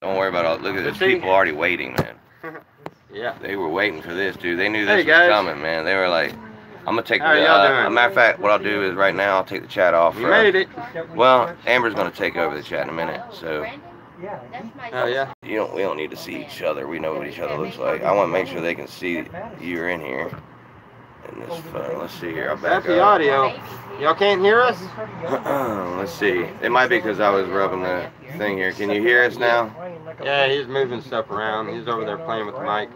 Don't worry about it. Look at this. People already waiting, man. Yeah. They were waiting for this, dude. They knew this was coming, man. They were like, I'm going to take the... How a matter of fact, what I'll do is right now, I'll take the chat off. You made it. Well, Amber's going to take over the chat in a minute, so... Oh, yeah. We don't need to see each other. We know what each other looks like. I want to make sure they can see you're in here. In this phone. Let's see here. I'll back the audio. Y'all can't hear us? Let's see. It might be because I was rubbing the thing here. Can you hear us now? Yeah, he's moving stuff around. He's over there playing with the mic.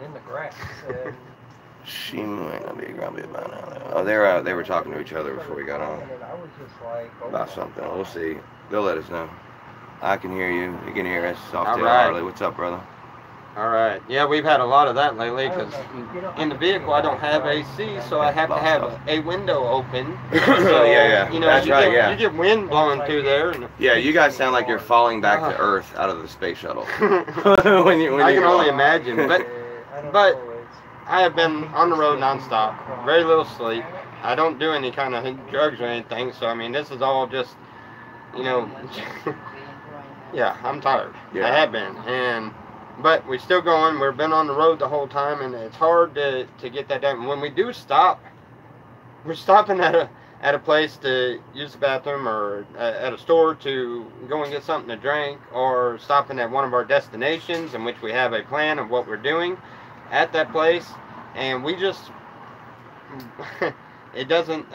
She might not be grumpy about now. Oh, they were talking to each other before we got on about something. We'll see. They'll let us know. I can hear you. You can hear us. Soft Tail Harley. What's up, brother? All right. Yeah, we've had a lot of that lately because in the vehicle I don't have AC, so I have to have a window open. So, yeah. You know, that's right. You get wind blowing through there. And yeah, you guys sound like you're falling back to Earth out of the space shuttle. I can only imagine. But I have been on the road nonstop. Very little sleep. I don't do any kind of drugs or anything. So I mean, this is all just, you know. Yeah, I'm tired. Yeah. I have been, but we're still going. We've been on the road the whole time, and it's hard to get that done. When we do stop, we're stopping at a place to use the bathroom, or at a store to go and get something to drink, or stopping at one of our destinations in which we have a plan of what we're doing at that place, and we just it doesn't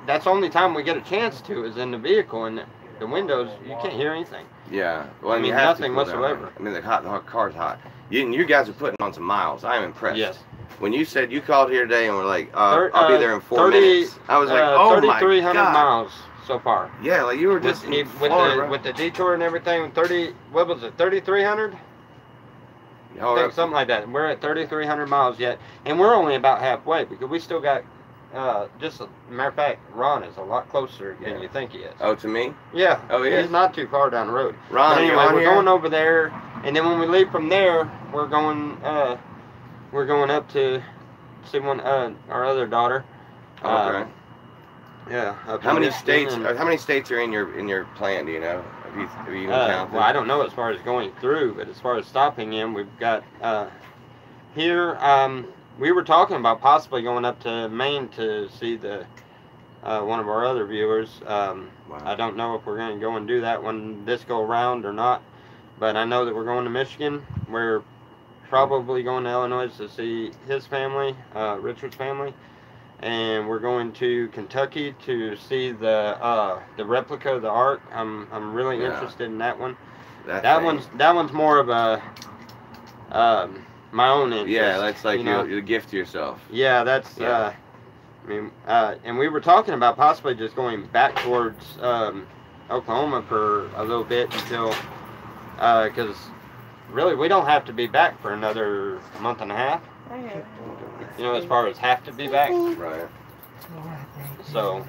that's the only time we get a chance to is in the vehicle, and the windows, you can't hear anything. Yeah. Well, I mean, nothing whatsoever. I mean, the car's hot. You guys are putting on some miles. I am impressed. Yes. When you said you called here today and were like, I'll be there in 4 minutes, I was like, oh my God. 3,300 miles so far. Yeah, like you were just with the detour and everything. What was it? 3,300? Something like that. We're at 3,300 miles yet, and we're only about halfway because we still got. Just a matter of fact, Ron is a lot closer than you think he is. Oh, to me? Yeah. Oh, yeah. He's not too far down the road. Ron, but anyway, we're going over there, and then when we leave from there, we're going up to see our other daughter. Okay. Yeah. How many states are in your plan? Do you know? Have you even counted? Well, I don't know as far as going through, but as far as stopping in, we've got here. We were talking about possibly going up to Maine to see the one of our other viewers. Wow. I don't know if we're going to go and do that one this go around or not, but I know that we're going to Michigan. We're probably going to Illinois to see his family, Richard's family, and we're going to Kentucky to see the replica of the Ark. I'm really interested in that one. That one's more of a my own interest. Yeah, that's like you gift to yourself. Yeah, that's. I mean, and we were talking about possibly just going back towards Oklahoma for a little bit until, because really we don't have to be back for another month and a half. You know, as far as have to be back. Right. So.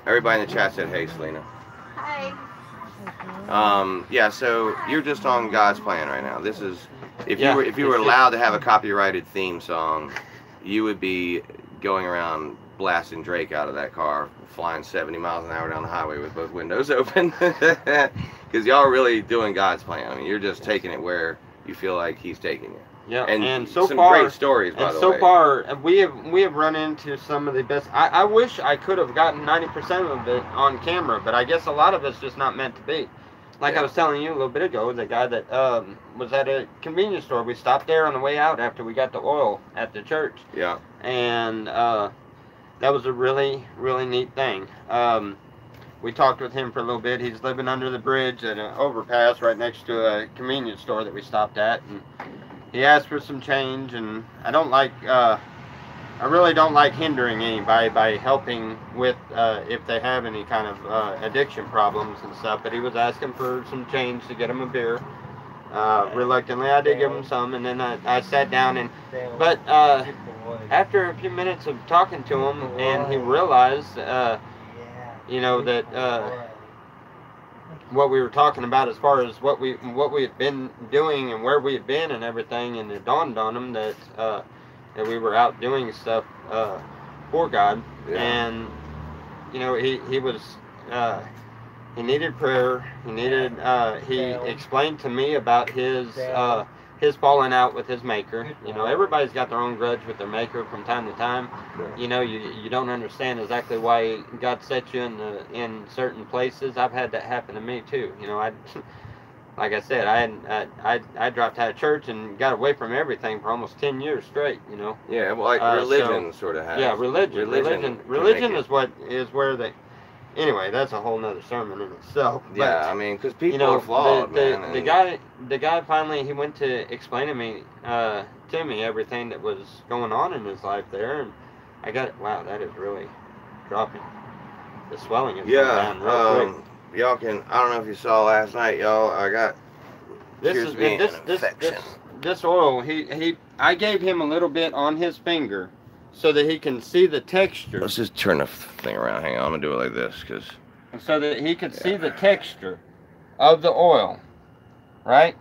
Everybody in the chat said, "Hey, Salina." Hi. Yeah. So you're just on God's plan right now. This is. If you were allowed to have a copyrighted theme song, you would be going around blasting Drake out of that car, flying 70 miles an hour down the highway with both windows open. Because y'all are really doing God's plan. I mean, you're just taking it where you feel like He's taking you. Yeah, and so some far, great stories, by the way. And so far, we have run into some of the best. I wish I could have gotten 90% of it on camera, but I guess a lot of it's just not meant to be. Like I was telling you a little bit ago, the guy that was at a convenience store, we stopped there on the way out after we got the oil at the church. Yeah. And that was a really, really neat thing. We talked with him for a little bit. He's living under the bridge at an overpass right next to a convenience store that we stopped at. And he asked for some change, and I really don't like hindering anybody by helping with if they have any kind of addiction problems and stuff, but he was asking for some change to get him a beer. Reluctantly, I did give him some, and then I sat down, but after a few minutes of talking to him, and he realized, you know, that what we were talking about as far as what we had been doing and where we had been and everything, and it dawned on him that that we were out doing stuff for God. Yeah. And you know, he was He needed prayer. He needed. He explained to me about his falling out with his maker. You know, everybody's got their own grudge with their maker from time to time. You know, you don't understand exactly why God set you in certain places. I've had that happen to me too. You know, like I said, I dropped out of church and got away from everything for almost 10 years straight. You know. Yeah, well, like religion sort of has. Yeah, religion is where they. Anyway, that's a whole nother sermon in itself. But, yeah, I mean, because people are flawed, man. The guy finally, he went to explain to me everything that was going on in his life there, and I got it. Wow, that is really dropping. The swelling is down real quick. Y'all can. I don't know if you saw last night, y'all. I got. This oil. I gave him a little bit on his finger, so that he can see the texture. Let's just turn the thing around. Hang on, I'm gonna do it like this, so that he could see the texture of the oil, right?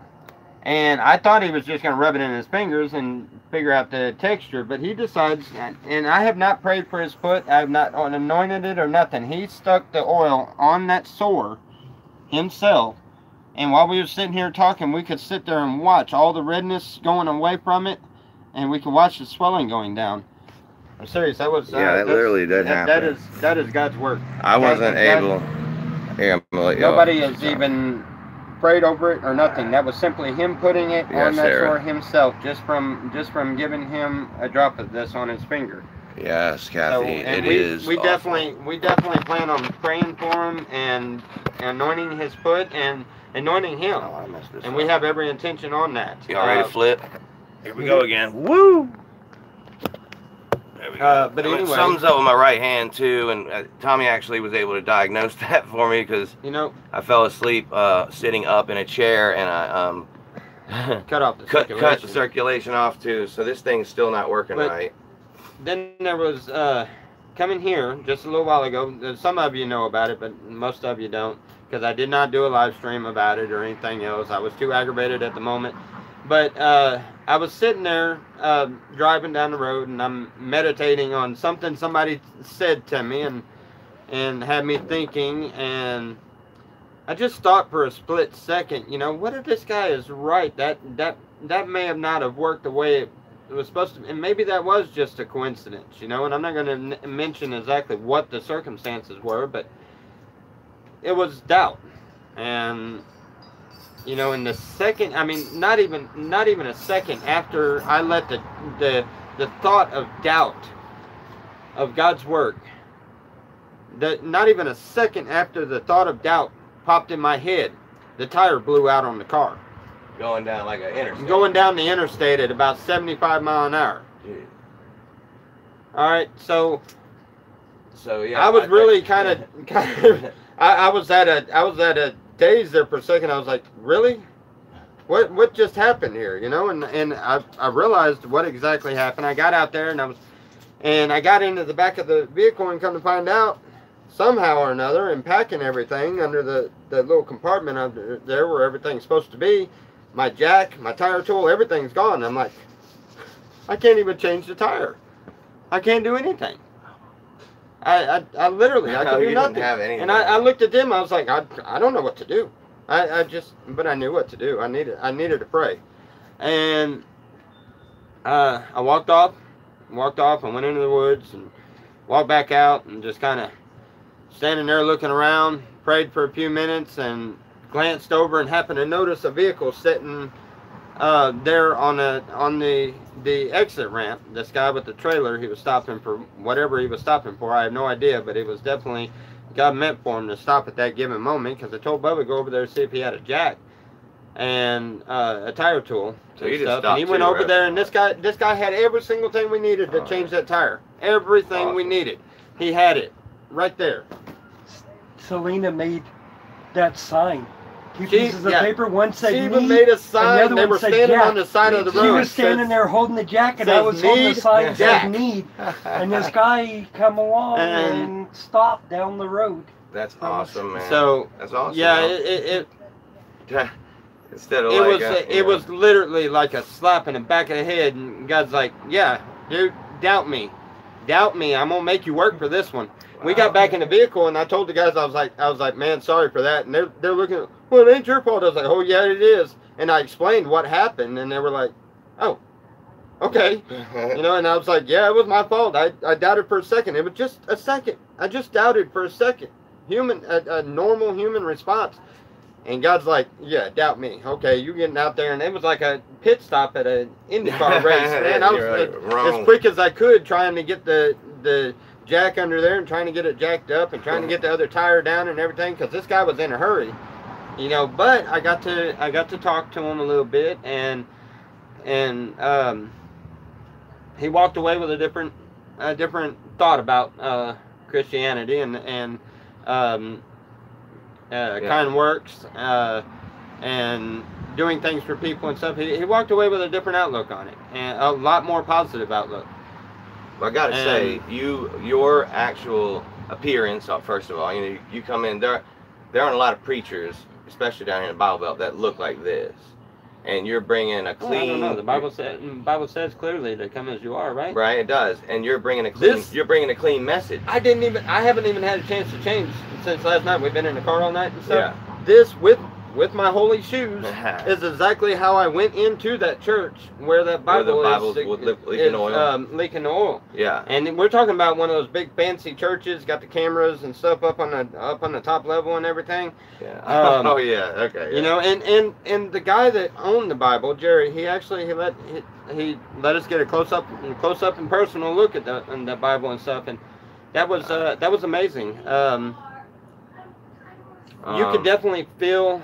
And I thought he was just gonna rub it in his fingers and figure out the texture, but he decides. And I have not prayed for his foot. I have not anointed it or nothing. He stuck the oil on that sore himself. And while we were sitting here talking, we could sit there and watch all the redness going away from it, and we could watch the swelling going down. I'm serious. That was that literally did happen. That is God's work. I wasn't able. Here, I'm gonna let nobody has even prayed over it or nothing. That was simply him putting it on that sore himself, just from giving him a drop of this on his finger. Yes, Kathy, We definitely plan on praying for him and anointing his foot and anointing him. Oh, I messed this and up. we have every intention on that. Y'all ready to flip? Here we go again. Woo! There we go. But anyway, something's up with my right hand too, and Tommy actually was able to diagnose that for me because I fell asleep sitting up in a chair, and I cut the circulation off too. So this thing's still not working right. Then there was coming here just a little while ago. Some of you know about it, but most of you don't, because I did not do a live stream about it or anything else. I was too aggravated at the moment. But I was sitting there driving down the road, and I'm meditating on something somebody said to me, and had me thinking, and I just thought for a split second, you know, what if this guy is right? That may have not have worked the way it was supposed to, and maybe that was just a coincidence, you know. And I'm not going to mention exactly what the circumstances were, but it was doubt. And you know, in the second, I mean, not even a second after I let the thought of doubt of God's work, not even a second after the thought of doubt popped in my head, the tire blew out on the car. Going down like an interstate. Going down the interstate at about 75 miles an hour. Dude. All right, so yeah, I was really kind of I was at a daze there for a second. I was like, really? What just happened here? You know, and I realized what exactly happened. I got out there and I got into the back of the vehicle, and come to find out, somehow or another, and packing everything under the little compartment under there where everything's supposed to be, my jack, my tire tool, everything's gone. I'm like, I can't even change the tire. I can't do anything. I literally, I could do nothing. And I looked at them, I was like, I don't know what to do. But I knew what to do. I needed to pray. And I walked off and went into the woods and walked back out and just kind of standing there looking around, prayed for a few minutes, and glanced over and happened to notice a vehicle sitting there on the exit ramp. This guy with the trailer, he was stopping for whatever he was stopping for. I have no idea, but it was definitely God meant for him to stop at that given moment, because I told Bubba to go over there to see if he had a jack and a tire tool and stuff. And he went over there, and this guy had every single thing we needed to change that tire. Everything we needed, he had it right there. Salina made that sign. Two pieces of paper. One said she need, even made a sign. and the They other were one said standing jack. on the side of the road. She was standing there holding the jack, and I was holding the sign that said need. And this guy come along and stopped down the road. That's awesome, man. So that's awesome. Yeah, instead of it was literally like a slap in the back of the head, and God's like, yeah, dude, doubt me. doubt me. I'm gonna make you work for this one. Wow. We got back in the vehicle, and I told the guys, I was like, man, sorry for that. And they're looking at, well, it ain't your fault. I was like, oh yeah, it is. And I explained what happened, and they were like, oh, okay. You know, and I was like, yeah, it was my fault. I doubted for a second. It was just a second. I just doubted for a second. A normal human response. And God's like, yeah, doubt me. Okay, you getting out there, and it was like a pit stop at an IndyCar race, man. I was as quick as I could trying to get the jack under there and trying to get it jacked up and trying to get the other tire down and everything, because this guy was in a hurry, you know. But I got to talk to him a little bit, and he walked away with a different thought about Christianity and kind works and doing things for people and stuff. He walked away with a different outlook on it, and a lot more positive outlook. Well, I gotta say, your actual appearance, first of all, you know, you come in there aren't a lot of preachers, especially down here in the Bible Belt, that look like this. And you're bringing a clean. Well, I don't know. The Bible says clearly to come as you are, right? Right, it does. And you're bringing a clean. You're bringing a clean message. I haven't even had a chance to change since last night. We've been in the car all night and stuff. Yeah. This with my holy shoes is exactly how I went into that church where that Bible is leaking oil. Yeah. And we're talking about one of those big fancy churches, got the cameras and stuff up on the top level and everything. Yeah. Oh yeah. Okay. Yeah. You know, and the guy that owned the Bible, Jerry, he let us get a close up and personal look at the Bible and stuff, and that was amazing. You could definitely feel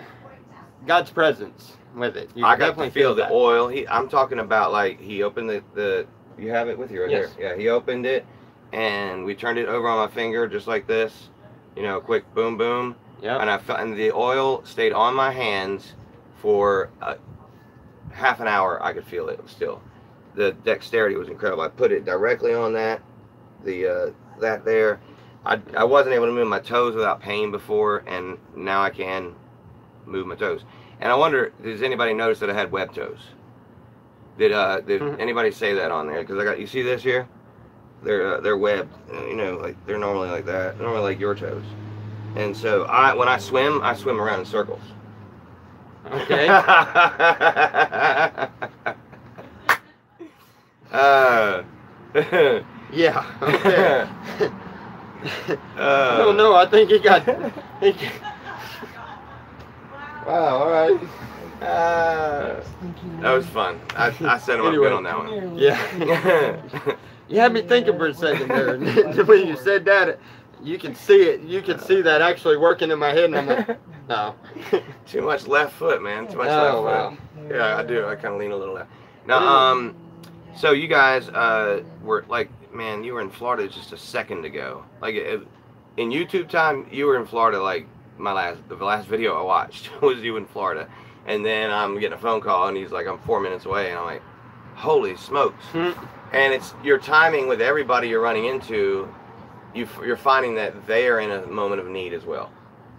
God's presence with it. I got to feel the oil. I'm talking about, like, he opened the you have it with you right yes. there. Yeah, he opened it, and we turned it over on my finger just like this. You know, quick boom, boom. Yeah. And the oil stayed on my hands for half an hour. I could feel it still. The dexterity was incredible. I put it directly on that there. I wasn't able to move my toes without pain before, and now I can move my toes. And I wonder, does anybody notice that I had web toes? Did anybody say that on there? Because you see this here? They're webbed. You know, like they're normally like that. They're normally like your toes. And so when I swim around in circles. Okay. Yeah. Okay. No, I think he got. Wow, all right. That was fun. I set him up good on that one. Yeah. You had me thinking for a second there. When you said that, you can see it. You can see that actually working in my head, and I'm like, no. Too much left foot, man. Too much left foot. Wow. Yeah, I do. I kind of lean a little left. Now, so you guys were like, man, you were in Florida just a second ago. Like, in YouTube time, you were in Florida. Like the last video I watched was you in Florida, and then I'm getting a phone call, and he's like, I'm 4 minutes away, and I'm like, holy smokes! And it's your timing with everybody you're running into. You're finding that they are in a moment of need as well.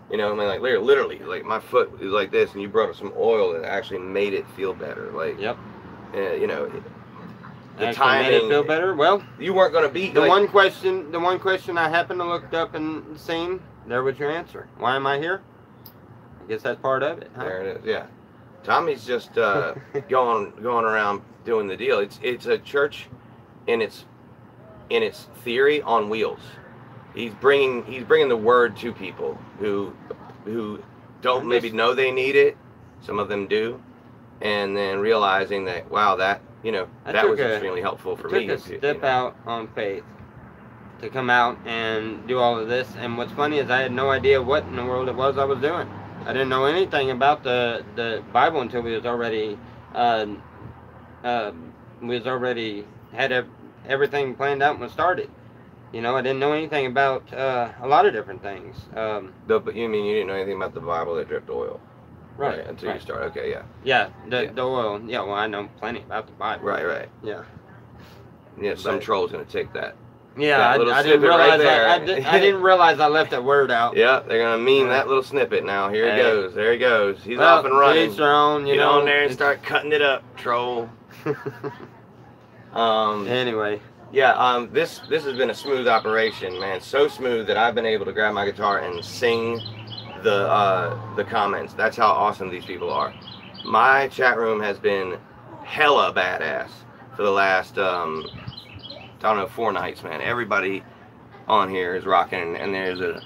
You know, I mean, like literally, like my foot is like this, and you brought up some oil that actually made it feel better. Like, yep. You know. The timing made it feel better. Well, you weren't going to beat the one question I happened to look up and seen. There was your answer. Why am I here? I guess that's part of it. Huh? There it is. Yeah, Tommy's just going around doing the deal. It's a church in its theory on wheels. He's bringing the word to people who don't maybe know they need it. Some of them do, and then realizing that, wow, that. You know, that was extremely helpful for me. I took a step out on faith to come out and do all of this. And what's funny is I had no idea what in the world it was I was doing. I didn't know anything about the Bible until we was already had everything planned out and was started. You know, I didn't know anything about a lot of different things. But you mean you didn't know anything about the Bible that dripped oil? Right. Until you start. Okay, yeah. Yeah, the oil. Yeah, well, I know plenty about the Bible. Right. Yeah. Yeah, some troll's going to take that. Yeah, I didn't realize I didn't realize I left that word out. Yeah, they're going to meme that little snippet now. Here he goes. There he goes. He's off and running. Each their own, Get on there and start cutting it up, troll. Anyway. Yeah, this has been a smooth operation, man. So smooth that I've been able to grab my guitar and sing the comments. That's how awesome these people are. My chat room has been hella badass for the last I don't know, 4 nights, man. Everybody on here is rocking, and there's a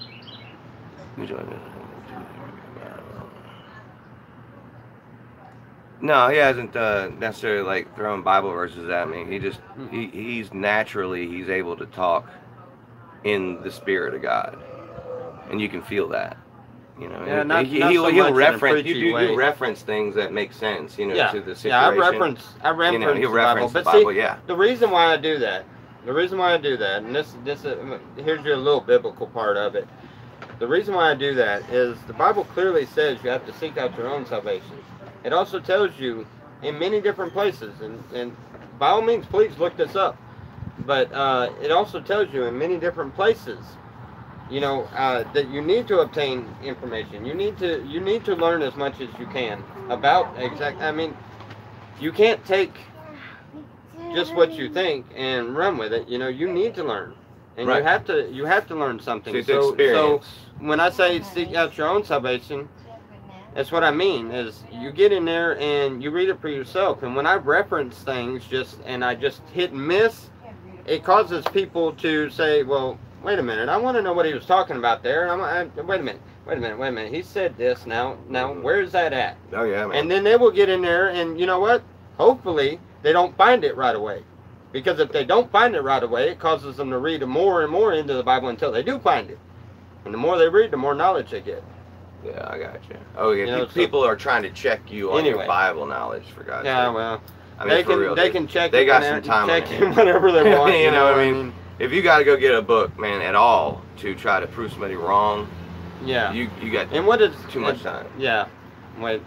no, he hasn't necessarily like thrown Bible verses at me. He just he's naturally he's able to talk in the Spirit of God, and you can feel that. You know, yeah, he'll reference you reference things that make sense. You know, to the situation. Yeah, I reference you know, he'll reference the Bible. But Bible, see, yeah. The reason why I do that, and this here's your little biblical part of it. The reason why I do that is the Bible clearly says you have to seek out your own salvation. It also tells you in many different places, and by all means, please look this up. But it also tells you in many different places, you know, that you need to obtain information. You need to learn as much as you can about I mean, you can't take just what you think and run with it. You know, you need to learn, and Right. you have to learn something. So when I say seek out your own salvation, that's what I mean, is you get in there and you read it for yourself. And when I reference things and I just hit and miss, it causes people to say, well, wait a minute, I want to know what he was talking about there. Wait a minute, he said this, now where's that at? Oh yeah, man. And then they will get in there, and you know what? Hopefully they don't find it right away. Because if they don't find it right away, it causes them to read more and more into the Bible until they do find it. And the more they read, the more knowledge they get. Yeah, I got you. Oh yeah, You know, people are trying to check you on your Bible knowledge, for God's sake. Yeah, well, I mean, they can check. They it got some time on it whenever they want. you know what I mean? If you got to go get a book, man, at all to try to prove somebody wrong, yeah, you got too much time. Yeah, wait.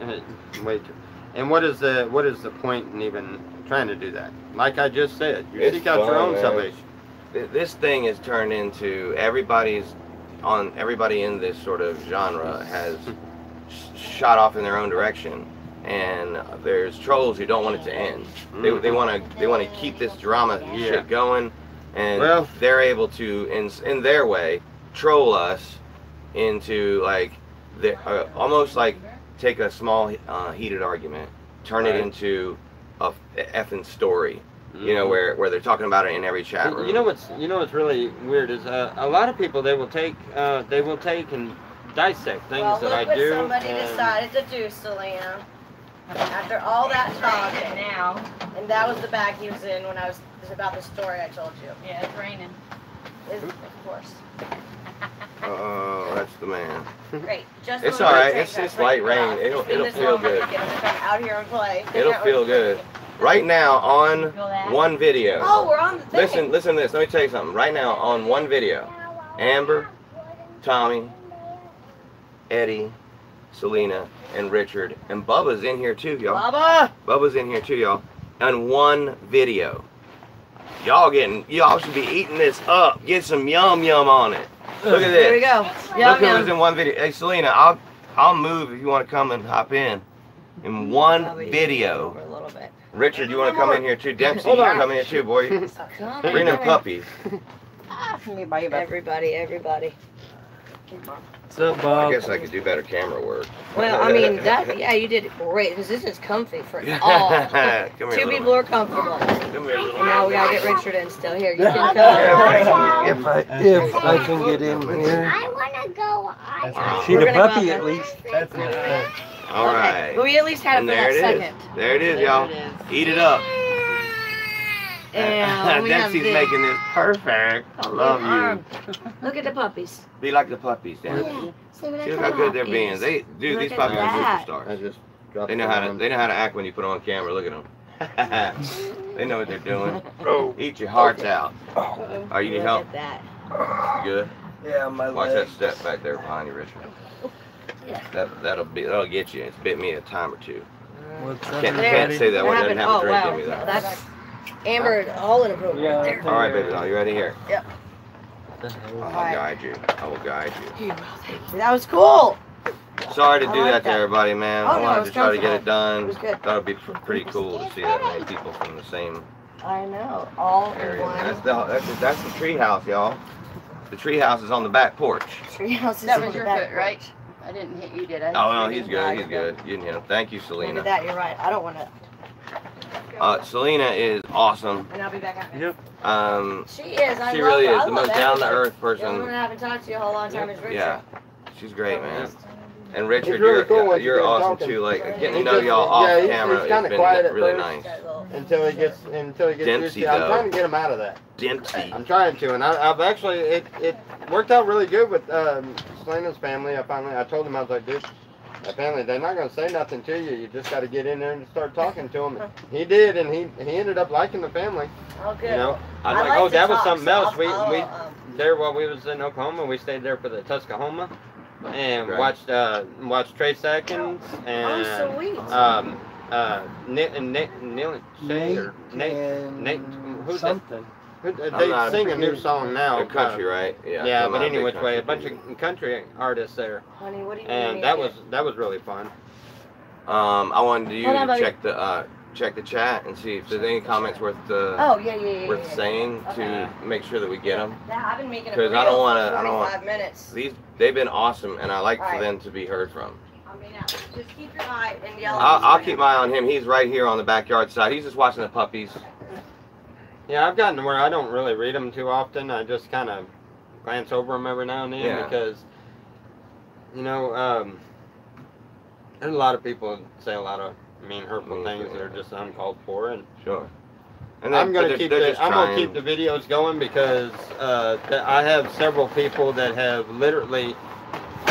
And what is the point in even trying to do that? Like I just said, you seek out your own salvation. This thing has turned into everybody in this sort of genre has shot off in their own direction, and there's trolls who don't want it to end. They want to keep this drama shit going, and they're able to in their way troll us into like almost like take a small heated argument, turn it into a effing story. You know, where they're talking about it in every chat room. You know what's really weird is a lot of people they will take and dissect things that I do. Well, look what somebody decided to do, Salina. After all that talk, now, and that was the bag he was in when it was about the story I told you. Yeah, it's raining. Of course. Oh, that's the man. Great. Just it's all right. It's light rain. It'll feel good. Out here and play. It'll feel good. Right now on one video. Oh, we're on the thing. Listen to this. Let me tell you something. Right now on one video, Amber, Tommy, Eddie, Salina, and Richard, and Bubba's in here too, y'all. Bubba's in here too, y'all. On one video. Y'all should be eating this up. Get some yum on it. Look at this. Here we go. Look who was in one video. Hey, Salina, I'll move if you want to come and hop in. In one video. A little bit. Richard, you want to come in here too? Dempsey, you come in here too, boy. Bring them puppies. Everybody. What's up, Bob? I guess I could do better camera work. Well, I mean, yeah, you did great, because this is comfy for all. Come here, Two people are comfortable. Come here, And now we gotta get Richard in still. Here, you can come. If I can get in here. I wanna go. See the puppy at least. That's it. All right. But we at least had it And for there that it is. second. There it is, y'all. Eat it up. And we have Dempsey's the making this perfect. I love you. Look at the puppies. Be like the puppies, Dempsey. See look how good they're being. Dude, these puppies are superstars. They know how to act when you put them on camera. Look at them. They know what they're doing. Eat your hearts out. Are you need help? Look at that. You good? Yeah, my Watch legs. that step back there behind you, Richard. That'll get you. It's bit me a time or two. What's up, Can't say that one. Doesn't have a drink wow. in me though. That's Amber, all in a room right there. All right, baby doll, you ready here? Yep. I'll guide you. I will guide you. That was cool. Sorry to I do like that to that. everybody, man. Oh, I no, it wanted was to try to get it comfortable. done. It was good. Thought it'd be pretty cool to see that many people from the same I know. All in one. That's the tree house, y'all. The tree house is on the back porch. Treehouse is That in was the your back foot, right? porch. I didn't hit you, did I? Oh no, he's good. He's good. You didn't hit him. Thank you, Look Salina. at that. You're right. I don't want to. Salina is awesome. And I'll be back after. Yep. She is. I She love really her. is I the love most down to everybody. earth The only person. one I haven't talked to a whole long time is Richard. Yeah, she's great, man. And Richard, He's really cool when you're you're awesome talking. too. Like getting to He know just- y'all off yeah, he's camera kinda has quiet been at really first. nice. until he gets used Dempsey, to it. I'm though. trying to get him out of that. Dempsey. I'm trying to, and I've actually it worked out really good with Salina's family. I told him, I was like, dude, that family, they're not gonna say nothing to you. You just got to get in there and start talking to them. He did, and he ended up liking the family. Oh, good. You know, I was I like, like oh, to that was talk, something so else. I'll- We there while we was in Oklahoma, we stayed there for the Tuskahoma, and Right. watched Trey Seconds and Oh, sweet. Nate who's that? something. They sing a new song now. They're country, right? Yeah. Yeah, I'm but not a big anyway, country a bunch dude. of country artists there, Honey, what do you and need that me to was really fun. I wanted you Hold on, to buddy. check the chat and see if there's any comments worth Oh, yeah. worth saying Okay. to make sure that we get them. Yeah, I've been making a 'Cause reel I don't for wanna- I don't 45 minutes. They've been awesome, and I like for Alright. them to be heard from. I mean, just keep your eye and yell. I'll keep my eye on him. He's right here on the backyard side. He's just watching the puppies. Yeah, I've gotten to where I don't really read them too often. I just kind of glance over them every now and then Yeah. because, you know, there's a lot of people that say a lot of mean, hurtful things that are just uncalled for, and Sure. And I'm gonna they're keep just I'm gonna trying- keep the videos going because I have several people that have literally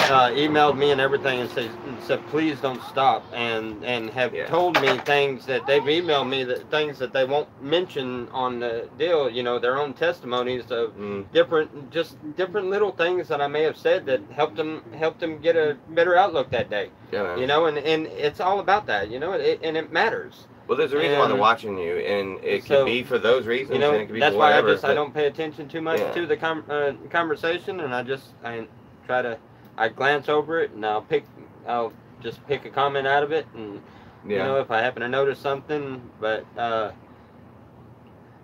emailed me and everything and said please don't stop, and have Yeah. told me things that they've emailed me, that things that they won't mention on the deal, you know, their own testimonies of different little things that I may have said that helped them get a better outlook that day. Yeah, man. You know, and it's all about that, you know, and it matters. Well, there's a reason why they're and- watching you, and it so, could be for those reasons, You know, and it could be that's for why whatever. I don't pay attention too much Yeah. to the conversation, and I try to glance over it, and I'll just pick a comment out of it, and you know, if I happen to notice something. But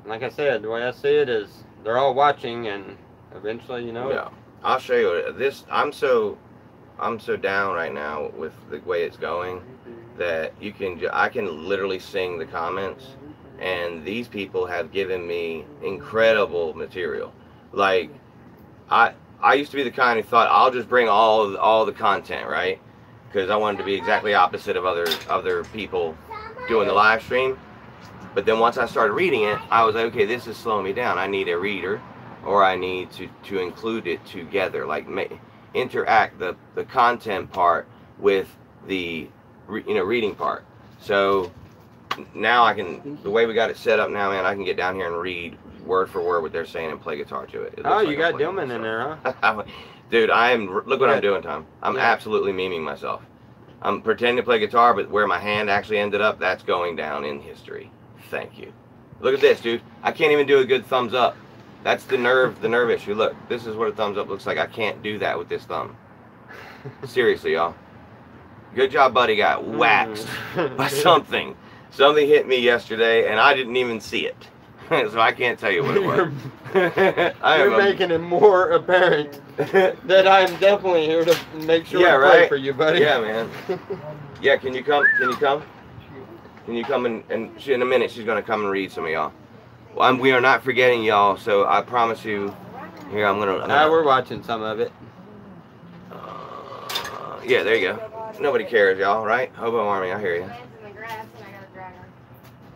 like I said, the way I see it is they're all watching, and eventually, you know. Yeah, I'll show you this. I'm so down right now with the way it's going that I can literally sing the comments, and these people have given me incredible material. Like I used to be the kind who thought I'll just bring all the content, right? Because I wanted to be exactly opposite of other people doing the live stream. But then once I started reading it, I was like, okay, this is slowing me down. I need a reader, or I need to include it together, like interact the content part with the reading part. So now I can, the way we got it set up now, man, I can get down here and read word for word what they're saying and play guitar to it. Oh, you got Dillman in there, huh? Dude, look what I'm doing, Tom. I'm absolutely memeing myself. I'm pretending to play guitar, but where my hand actually ended up, that's going down in history. Thank you. Look at this, dude. I can't even do a good thumbs up. That's the nerve issue. Look, this is what a thumbs up looks like. I can't do that with this thumb. Seriously, y'all. Good job, buddy. Got waxed by something. Something hit me yesterday, and I didn't even see it. So I can't tell you what it was. You're making it more apparent that I'm definitely here to make sure I pray for you, buddy. Yeah, man. Yeah, can you come? Can you come? Can you come and in a minute she's gonna come and read some of y'all. Well, we are not forgetting y'all, so I promise you. Here, I'm gonna we're watching some of it. Yeah, there you go. Nobody cares, y'all, right? Hobo Army, I hear you.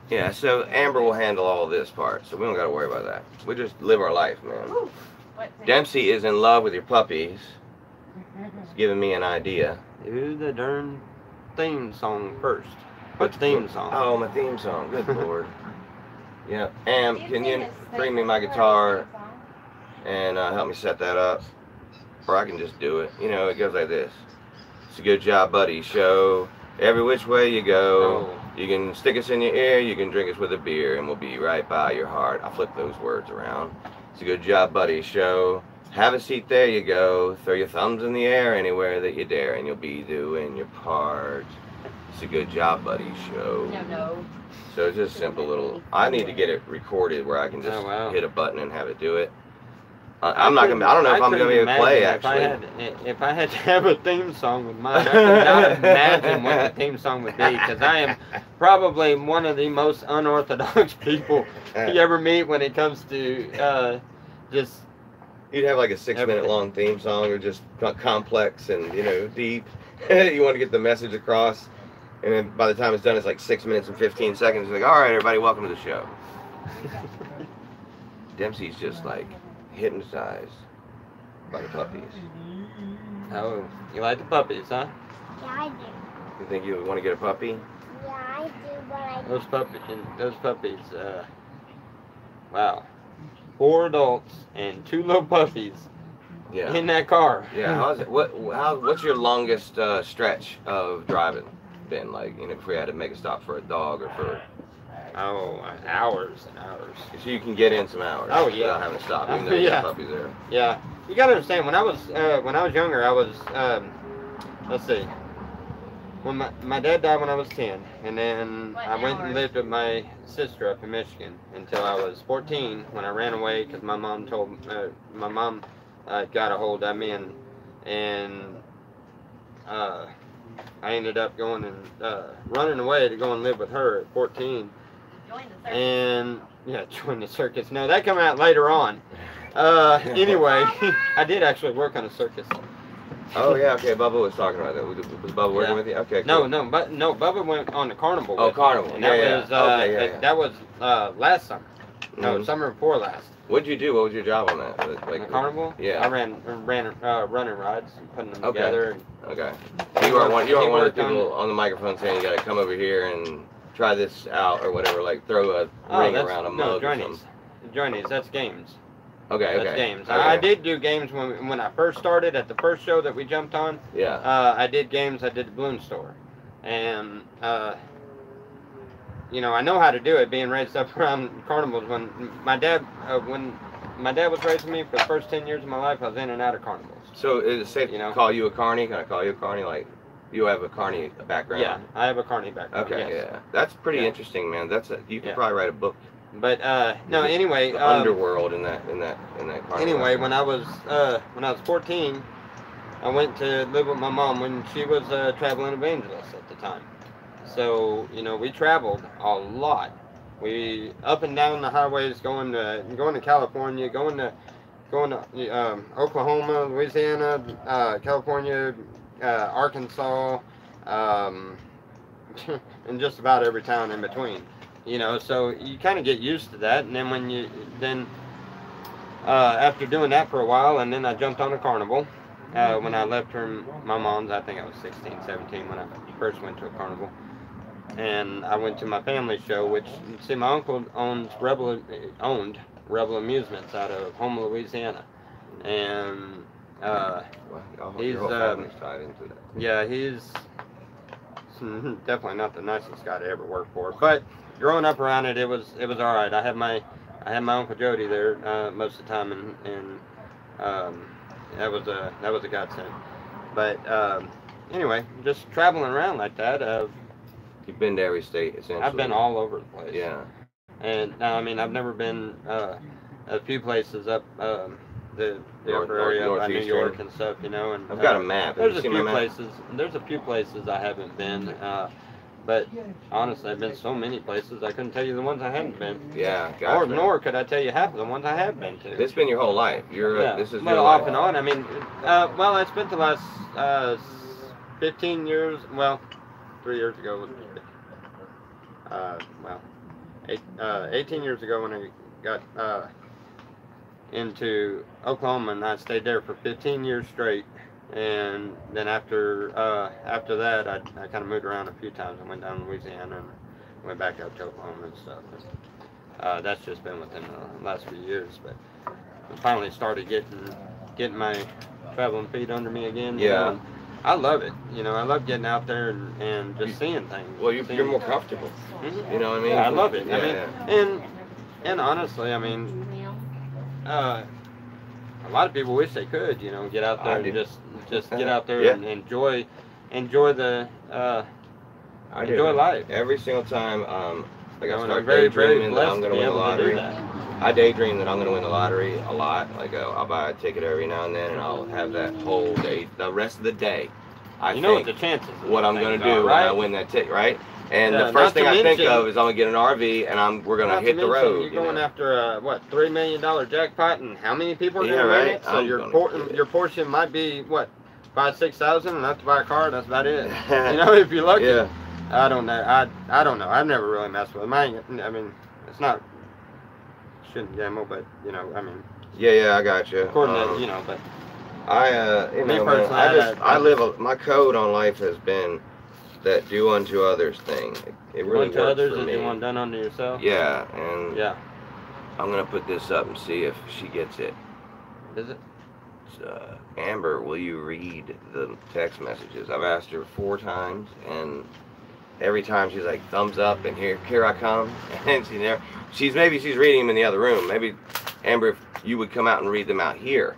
Yeah, so Amber will handle all this part, so we don't got to worry about that. We just live our life, man. Dempsey is in love with your puppies. It's giving me an idea. Do the darn theme song first. What theme song? Oh, my theme song. Good lord. Yeah. Am, can you bring me my guitar and help me set that up? Or I can just do it. You know, it goes like this. It's a good job, buddy. Show every which way you go. Oh. You can stick us in your ear, you can drink us with a beer, and we'll be right by your heart. I'll flip those words around. It's a good job, buddy. Show. Have a seat, there you go. Throw your thumbs in the air anywhere that you dare, and you'll be doing your part. It's a Good Job Buddy show. No. So it's just a simple little. I need to get it recorded where I can just hit a button and have it do it. I'm not gonna. I don't know if I'm gonna be able to play actually. If I had to have a theme song with mine, I could not imagine what the theme song would be, because I am probably one of the most unorthodox people you ever meet when it comes to just. You'd have like a 6-minute long theme song, or just complex and deep. You want to get the message across, and then by the time it's done, it's like 6 minutes and 15 seconds. It's like, all right, everybody, welcome to the show. Dempsey's just like hypnotized by the puppies. Oh, you like the puppies, huh? Yeah, I do. You think you want to get a puppy? Yeah, I do, but I Those puppies, wow. 4 adults and 2 little puppies in that car. Yeah, how's it? What's your longest stretch of driving been? Like, if we had to make a stop for a dog or for... Oh, hours and hours. So you can get in some hours. Oh yeah. Without having to stop. Even though there's puppies there. Yeah. You gotta understand. When I was younger, I was let's see. When my dad died when I was 10, and then I went and lived with my sister up in Michigan until I was 14, when I ran away because my mom got a hold of me, and I ended up going and running away to go and live with her at 14. And join the circus. No, that came out later on. Anyway, I did actually work on a circus. Oh yeah, okay. Bubba was talking about that. Was Bubba working with you? Okay. Cool. No, Bubba went on the carnival. Oh, carnival. And that was last summer. No, summer before last. What'd you do? What was your job on that? Like the carnival? Yeah. I ran running rides and putting them together. Okay. You weren't one of the people on the microphone saying you got to come over here and try this out or whatever, like throw a ring around a mug or something. Journeys, that's games. Okay, that's games. Okay. I did do games when I first started at the first show that we jumped on. Yeah. I did games. I did the balloon store, and I know how to do it. Being raised up around carnivals, when my dad was raising me for the first 10 years of my life, I was in and out of carnivals. So is it safe to call you a carny? Can I call you a carny? Like, you have a carny background? Yeah, I have a carny background. Okay, yes. yeah. That's pretty interesting, man. You could probably write a book. But no, anyway, the underworld in that carnival. Anyway, when I was 14, I went to live with my mom when she was a traveling evangelist at the time. So we traveled a lot. We up and down the highways, going to California, going to Oklahoma, Louisiana, California, Arkansas, and just about every town in between. So you kind of get used to that, and then after doing that for a while, and then I jumped on a carnival when I left my mom's. I think I was 16, 17 when I first went to a carnival, and I went to my family show, which my uncle owned Rebel Amusements out of Houma, Louisiana, and he's tied into that. Yeah, he's definitely not the nicest guy to ever work for, but growing up around it, it was all right. I had my Uncle Jody there most of the time, and that was a godsend. But anyway, just traveling around like that. You've been to every state essentially. I've been all over the place. Yeah. And I've never been a few places up the upper area of New York and stuff, and I've got a map. There's a few places I haven't been. But honestly, I've been so many places, I couldn't tell you the ones I haven't been. Yeah, gotcha. Nor could I tell you half of the ones I have been to. It's been your whole life. This is your off life. and on. I mean, I spent the last 15 years, 3 years ago, 18 years ago when I got into Oklahoma, and I stayed there for 15 years straight. And then after that, I kind of moved around a few times. I went down to Louisiana and went back up to Oklahoma and stuff. That's just been within the last few years. But I finally started getting my traveling feet under me again. Yeah. I love it. I love getting out there and just seeing things. Well, you're more comfortable. Mm-hmm. You know what I mean? Yeah, I love it. Yeah, And honestly, a lot of people wish they could, get out there and just get out there and enjoy the I enjoy life. Every single time, like I start very daydreaming that blessed I'm to going to be win the able to do lottery. that. I daydream that I'm going to win the lottery a lot. Like I'll buy a ticket every now and then, and I'll have that whole day, the rest of the day. You know what the chances of what I'm going to do when I win that ticket, right? And the first thing I think of is I'm going to get an RV and we're going to hit the road. You're going after a what, $3 million jackpot, and how many people are going to win it? So your portion might be what, 5,000 to 6,000 enough to buy a car. That's about it. You know, if you're lucky. Yeah. I don't know. I don't know. I've never really messed with them. I mean, it's not. Shouldn't gamble, but you know, I mean. Yeah, I got you. According to, you know, but. I live. My code on life has been that do unto others thing. It really works others for me. You want done unto yourself. Yeah, and yeah. I'm gonna put this up and see if she gets it. Is it? Amber, will you read the text messages? I've asked her 4 times, and every time she's like thumbs up, and here I come, and maybe she's reading them in the other room. Maybe Amber, if you would come out and read them out here.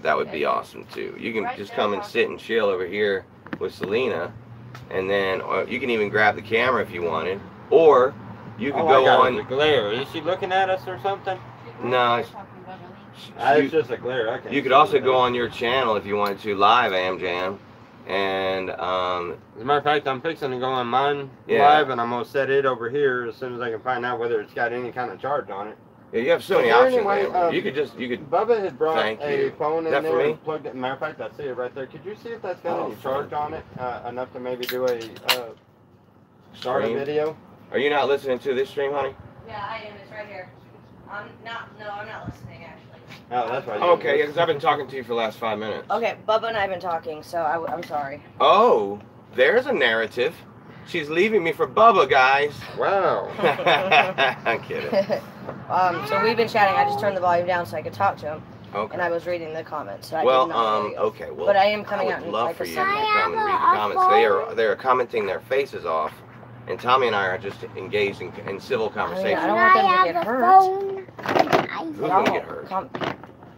That would be awesome too. You can just come and sit and chill over here with Salina, and then you can even grab the camera if you wanted, or you could go on. The glare. Is she looking at us or something? No. It's just a glare. Okay. You could also go on your channel if you wanted to live AmJam, and as a matter of fact, I'm fixing to go on mine live, and I'm gonna set it over here as soon as I can find out whether it's got any kind of charge on it. Yeah, you have so many options. Anyway, you could. Bubba had brought a phone in there for me? And plugged it. Matter of fact, I see it right there. Could you see if that's got any charge on it enough to maybe do a start a video? Are you not listening to this stream, honey? Yeah, I am. It's right here. I'm not listening actually. Oh, that's right. Okay, because I've been talking to you for the last 5 minutes. Okay, Bubba and I have been talking, so I'm sorry. Oh, there's a narrative. She's leaving me for Bubba, guys. Wow. I'm kidding. So we've been chatting. I just turned the volume down so I could talk to him. Okay. And I was reading the comments. So Okay. Well, but I am coming out I in would love like for a you to second. come and read the comments. They are commenting their faces off, and Tommy and I are just engaged in civil conversation. I don't want them to get hurt. Who's gonna get hurt?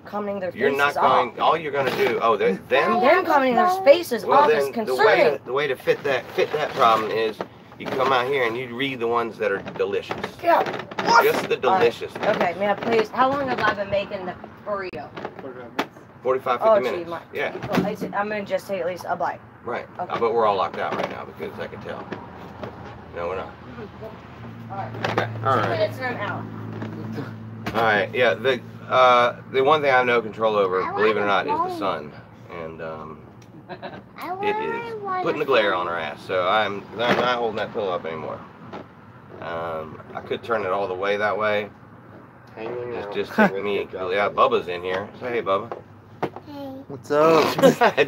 Commenting their faces You're not going. off. All you're gonna do. Oh, them. Them commenting their faces off is concerning. The way to fit that problem is you come out here and you read the ones that are delicious. Yeah. Just the delicious. Right. Okay, man, please. How long have I been making the burrito? 45, 50 minutes. Yeah. I'm gonna just take at least a bite. Right. Okay. But we're all locked out right now because I can tell. No, we're not. Alright. Okay. All 2 right. minutes and I'm out. All right. Yeah. The one thing I have no control over, believe it or not, is the sun, and it is putting the glare on her ass. So I'm not holding that pillow up anymore. I could turn it all the way that way. Just take me. Yeah, Bubba's in here. Say hey, Bubba. Hey. What's up?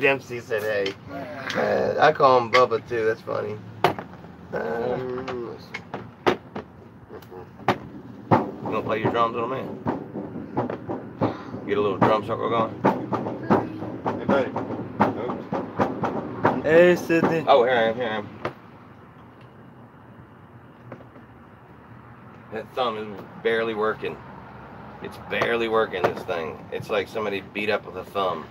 Dempsey said hey. I call him Bubba too. That's funny. You gonna play your drums, little man? Get a little drum circle going. Hey, buddy. Hey, Sydney. Oh, here I am. That thumb is barely working. It's barely working, this thing. It's like somebody beat up with a thumb.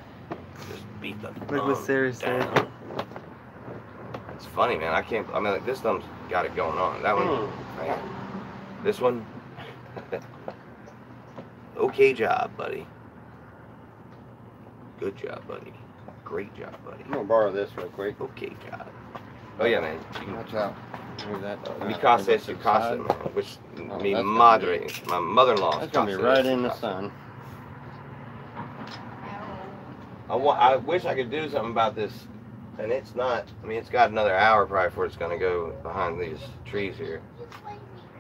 Just beat the thumb. Look what Sarah said. It's funny, man. I mean, like, this thumb's got it going on. That one, man. This one, okay job, buddy. Good job, buddy. Great job, buddy. I'm gonna borrow this real quick. Okay job. Oh yeah, man. Watch out. Move that. Mi casa es su casa, man. Which mi madre, my mother-in-law. That's gonna be right in the sun. I wish I could do something about this, and it's not. I mean, it's got another hour probably before it's gonna go behind these trees here.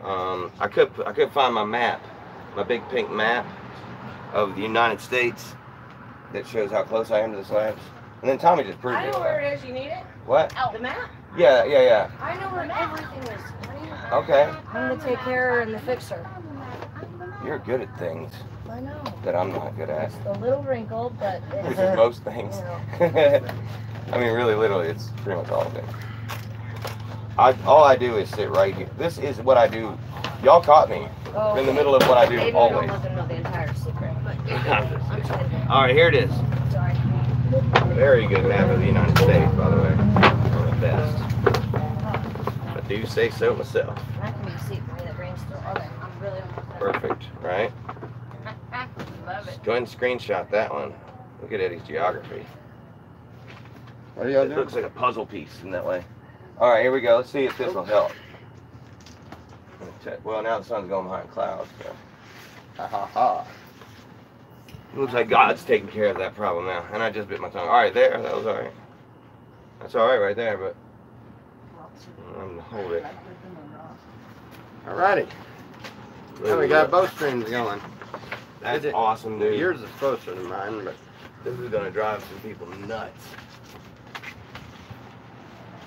I could find my map, my big pink map of the United States that shows how close I am to the slabs. And then Tommy just proved it. I know where it is. You need it? What? Oh, the map? Yeah. I know where everything is. Okay. I'm gonna take care and the fixer. You're good at things I know. that I'm not good at. It's a little wrinkled, but Which it's, is most things. you know. I mean, really, literally, it's pretty much all of it. All I do is sit right here. This is what I do. Y'all caught me in the middle of what I do Maybe always. we don't let them know the entire secret, but I'm just kidding. All right, here it is. Sorry. Very good map of the United States, by the way. One of the best. do say so myself. That can be a seat for me. That rain's still. Okay, I'm really almost done. Perfect, right? Love it. Go ahead and screenshot that one. Look at Eddie's geography. What are y'all It doing? looks like a puzzle piece in that way. All right, here we go. Let's see if this will help. Well, now the sun's going behind clouds. So. Ha ha ha. Looks like God's taking care of that problem now. And I just bit my tongue. All right, there. That was all right. That's all right there, but I'm gonna hold it. Alrighty. Now we got both streams going. That's awesome, dude. Yours is closer than mine, but This is gonna drive some people nuts.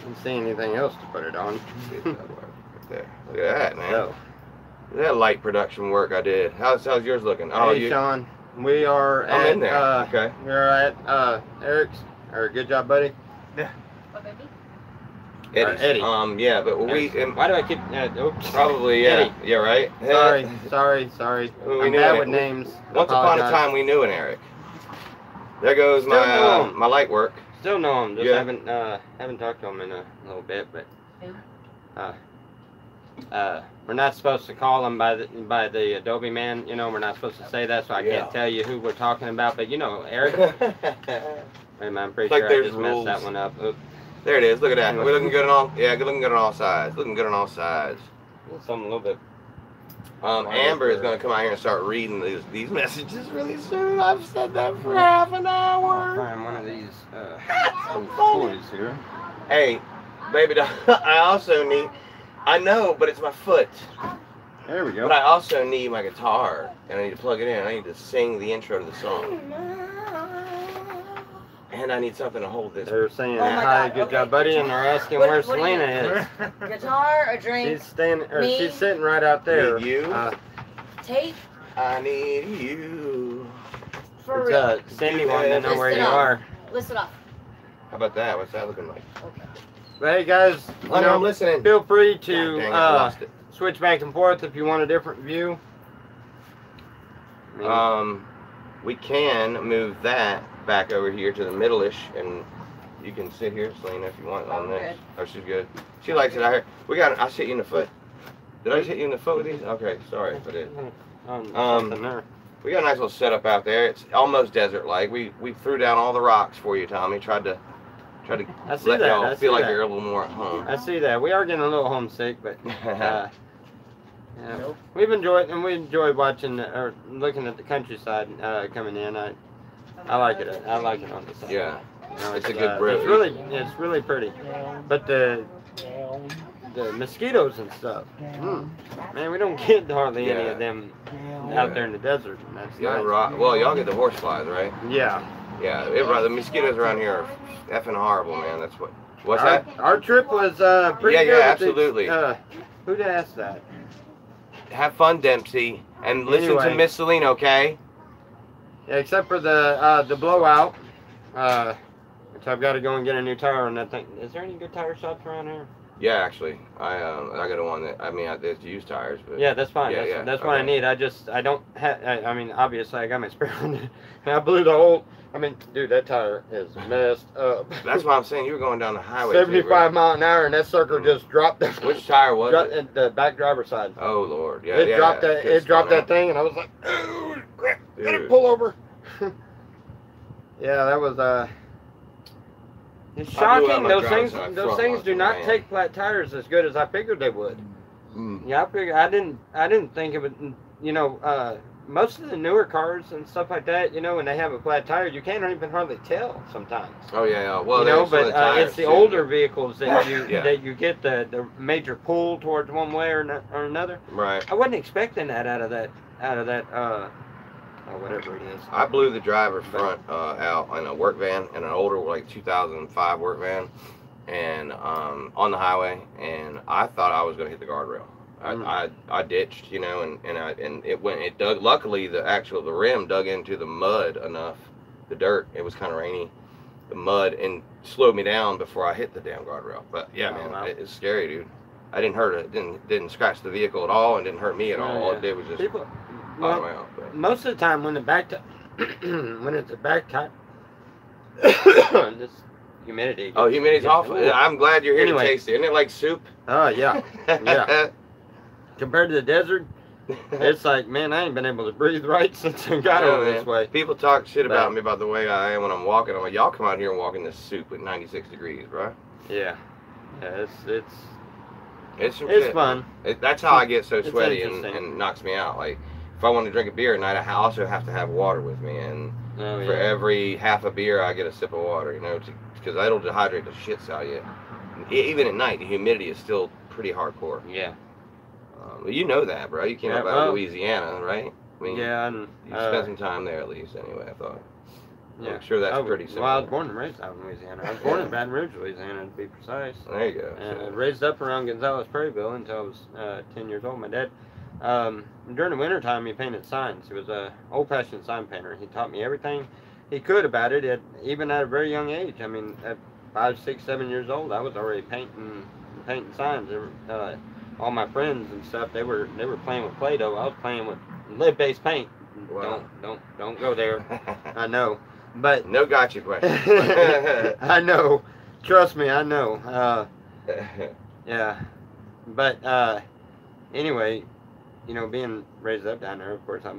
didn't see anything else to put it on. See if that works. Right there. Look at that, man. So, Look at that light production work I did. How's yours looking? Oh, hey, Sean, we are I'm at, in there. Okay. We're at Eric's, or good job, buddy. What, baby? Eddie's. Eddie. Yeah, but Why do I keep? Oops. probably, yeah, Eddie. yeah, right. Sorry. We I'm knew bad it. with names. Once upon a Apologize. time, we knew an Eric. There goes Still know him. my light work. Still know him. Just Yeah. haven't talked to him in a little bit, but Who? we're not supposed to call him by the Adobe man. You know, we're not supposed to say that, so I Yeah. can't tell you who we're talking about. But you know, Eric. Wait a minute, I'm pretty Like sure I there's just rules. messed that one up. Oops. There it is. Look at that. We're looking good on all. Yeah, looking good on all sides. Looking good on all sides. Something a little bit. Amber is going to come out here and start reading these messages really soon. I've said that for half an I'll hour. find one of these so funny. toys here. Hey, baby, I also need. I know, but it's my foot. There we go. But I also need my guitar, and I need to plug it in. I need to sing the intro to the song. And I need something to hold this. They're saying Oh my hi, God, good okay. job, buddy, and they're asking What- where what do you- Salina is. Guitar, a drink, She's standing, or Me? she's sitting right out there. Need you? tape, I need you. for It's real. Cindy wanting to know where you Listen up. are. Listen up. How about that? What's that looking like? Okay. But hey guys, you I know, I'm know, listening. feel free God to dang it, I lost it. switch back and forth if you want a different view. I mean, We can move that back over here to the middle-ish, and you can sit here, Salina, if you want on I'm this. good. Oh, she's good. She likes it out here. I hit you in the foot. Did I just hit you in the foot with these? Okay, sorry if I did. something there. We got a nice little setup out there. It's almost desert-like. We threw down all the rocks for you, Tommy. Tried to I see let that. y'all I feel see like that. you're a little more at home. I see that. We are getting a little homesick, but yeah, we enjoy watching or looking at the countryside coming in. I like it. I like it on the side. Yeah. You know, It's a good brew. It's really pretty. But the mosquitoes and stuff, man, we don't get hardly any of them out there in the desert. And that's nice. Well, y'all get the horse flies, right? Yeah. Yeah. The mosquitoes around here are effing horrible, man. That's what. What's our, that? Our trip was pretty Yeah, good. yeah, with these, absolutely. Who'd ask that? Have fun, Dempsey, and listen to Anyway. Miss Salina, okay? Yeah, except for the blowout, which I've got to go and get a new tire on that thing. Is there any good tire shops around here? Yeah, actually, I got a one that there's used tires, but Yeah, that's fine. Yeah, That's what I okay. need. I don't have. I mean, obviously, I got my spare one, and I blew the whole. I mean, dude, that tire is messed up. that's why I'm saying you were going down the highway. 75 mile an hour, and that sucker just dropped. Which tire was dropped it? at the back driver's side. Oh Lord, yeah, It dropped that. It It's dropped gone that thing, and I was like, "Oh crap! Gotta Dude. pull over." Yeah, that was It's shocking. my Those driver's things. side Those front things once, do not man. take flat tires as good as I figured they would. Mm. Yeah, I didn't think of it. You know, most of the newer cars and stuff like that, you know, when they have a flat tire, you can't even hardly tell sometimes. Oh yeah, well, you know, there's some of but the tires, it's the too. older vehicles that you Yeah. that you get the major pull towards one way or another. Right. I wasn't expecting that out of that whatever it is. I blew the driver front out in a work van, in an older, like 2005 work van, and on the highway, and I thought I was gonna hit the guardrail. I ditched, you know, and it dug. Luckily, the rim dug into the mud enough, the dirt. It was kind of rainy, the mud, and slowed me down before I hit the damn guardrail. But yeah, Oh, man, wow. it's scary, dude. I didn't hurt it. Didn't scratch the vehicle at all, and didn't hurt me at all. All Yeah. it did was just People, bottom well, out. But. most of the time when the back when it's a back tire, this humidity. Oh, humidity's awful. I'm glad you're here to taste it. Isn't it like soup? Oh, yeah. Yeah. Compared to the desert, it's like, man, I ain't been able to breathe right since I got over this way. People talk shit about me about the way I am when I'm walking. I'm like, y'all come out here and walk in this soup at 96 degrees, bro. Yeah. Yeah, it's fun. That's how I get so sweaty and knocks me out. Like, if I want to drink a beer at night, I also have to have water with me. And for every half a beer, I get a sip of water, you know, because it'll dehydrate the shits out of you. Even at night, the humidity is still pretty hardcore. Yeah. You know that, bro. You came out of Louisiana, right? I mean, and you spent some time there at least, anyway, I thought. Yeah. I'm sure that's pretty similar. Well, I was born and raised out in Louisiana. I was born in Baton Rouge, Louisiana, to be precise. There you go. And raised up around Gonzales, Prairieville until I was 10 years old. My dad, during the wintertime, he painted signs. He was an old-fashioned sign painter. He taught me everything he could about it, even at a very young age. I mean, at 5, 6, 7 years old, I was already painting signs. All my friends and stuff, they were playing with Play-Doh. I was playing with lead-based paint. Wow. Don't go there. I know, but no gotcha question. I know. Trust me, I know. Yeah, but anyway, you know, being raised up down there, of course, I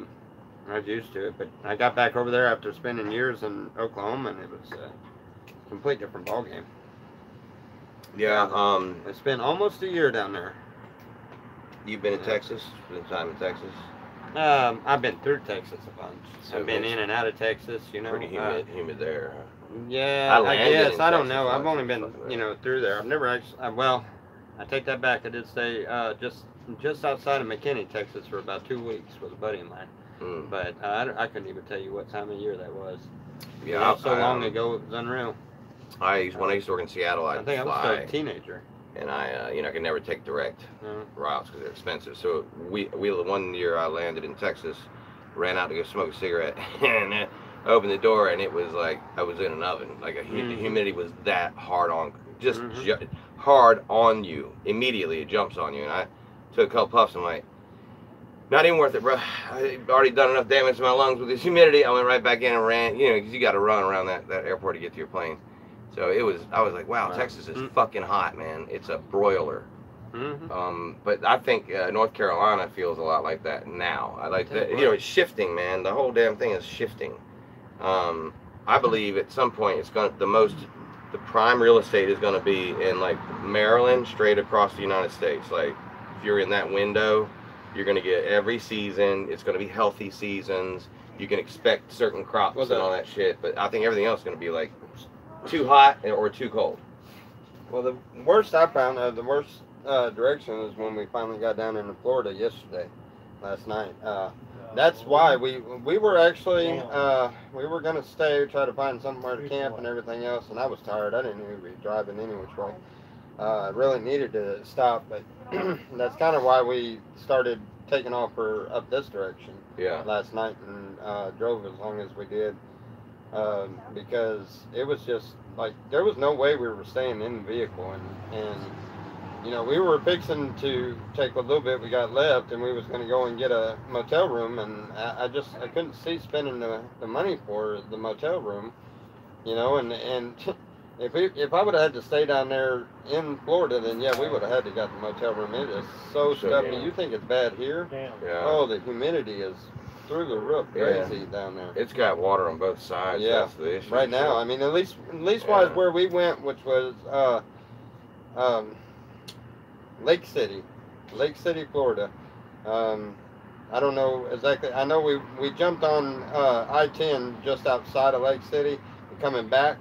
was used to it. But I got back over there after spending years in Oklahoma, and it was a complete different ballgame. Yeah. I spent almost a year down there. You've been in Texas? Spent time in Texas? I've been through Texas a bunch. So I've been in and out of Texas, you know. Pretty humid there. Yeah, I guess. I don't know. I've only been, you know, through there. I've never actually, well, I take that back. I did stay just outside of McKinney, Texas for about 2 weeks with a buddy of mine. But I couldn't even tell you what time of year that was. Yeah, so long ago, it was unreal. When I used to work in Seattle, I think I was still a teenager. And I could never take direct routes because they're expensive. So we 1 year I landed in Texas, ran out to go smoke a cigarette, and opened the door, and it was like I was in an oven. Like the humidity was that hard on, hard on you. Immediately it jumps on you. And I took a couple puffs. I'm like, not even worth it, bro. I've already done enough damage to my lungs with this humidity. I went right back in and ran. You know, because you got to run around that airport to get to your plane. So I was like, wow, Texas is fucking hot, man. It's a broiler. But I think North Carolina feels a lot like that now. I like that, you know, it's shifting, man. The whole damn thing is shifting. I believe at some point the prime real estate is going to be in like Maryland, straight across the United States. Like if you're in that window, you're going to get every season. It's going to be healthy seasons. You can expect certain crops and all that shit. But I think everything else is going to be like too hot or too cold. Well, the worst I found, the worst direction is when we finally got down into Florida last night. That's why we were actually, we were going to stay, try to find somewhere to camp and everything else, and I was tired. I didn't even be driving any which way. I really needed to stop, but that's kind of why we started taking off up this direction last night and drove as long as we did. Because it was just like there was no way we were staying in the vehicle, and you know, we were fixing to take a little bit we got left, and we was going to go and get a motel room, and I couldn't see spending the money for the motel room, you know, and if I would have had to stay down there in Florida, then yeah, we would have had to got the motel room. It is so stuffy. You think it's bad here? Yeah. Oh, the humidity is through the roof, crazy down there. It's got water on both sides. Yeah, that's the issue. Right now, I mean, at least wise where we went, which was Lake City, Florida. I don't know exactly. I know we jumped on I-10 just outside of Lake City, coming back,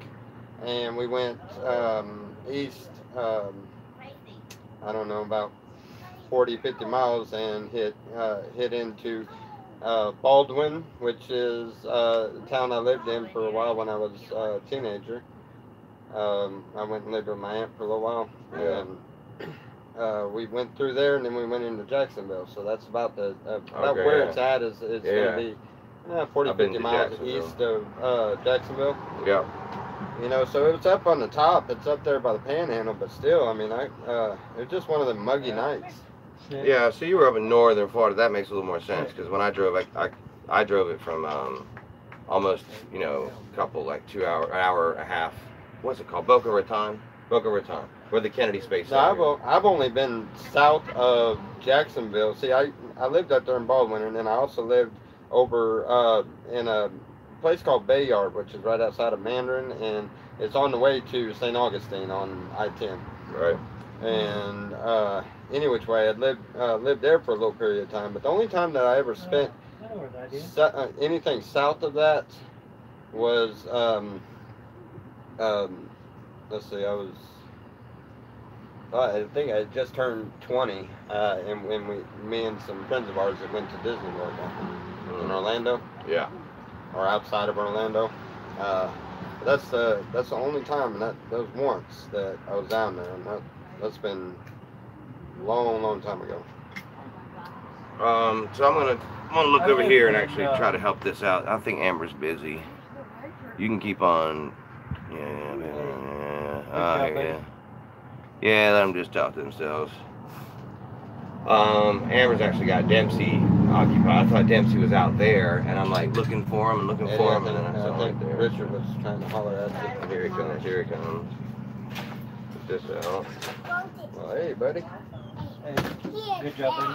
and we went east. I don't know, about 40, 50 miles, and hit into Baldwin, which is the town I lived in for a while when I was a teenager. I went and lived with my aunt for a little while, and we went through there, and then we went into Jacksonville. So that's about where it's at. It's going to be 40, 50 miles east of Jacksonville. Yeah. You know, so it was up on the top. It's up there by the Panhandle, but still, I mean, it was just one of the muggy nights. Yeah, so you were up in northern Florida. That makes a little more sense, because when I drove, I drove it from almost, you know, a couple, like an hour and a half what's it called? Boca Raton, where the Kennedy Space No, Center. I've only been south of Jacksonville. See, I lived up there in Baldwin, and then I also lived over in a place called Bayard, which is right outside of Mandarin, and it's on the way to St. Augustine on I-10. Right. And any which way, I'd lived there for a little period of time. But the only time that I ever spent anything south of that was let's see, I think I had just turned 20, and when me and some friends of ours that went to Disney World in Orlando. Yeah. Or outside of Orlando. That's the only time, and that was once that I was down there, and that's been a long time ago. So I'm gonna look over here and actually try to help this out. I think Amber's busy. You can keep on. Yeah, let them just talk to themselves. Amber's actually got Dempsey occupied. I thought Dempsey was out there, and I'm like looking for him and looking for him, and then I saw think right there. Richard was trying to holler at you. Here he comes, here he comes. Put this out. Well, hey, buddy. Hey, good job, buddy.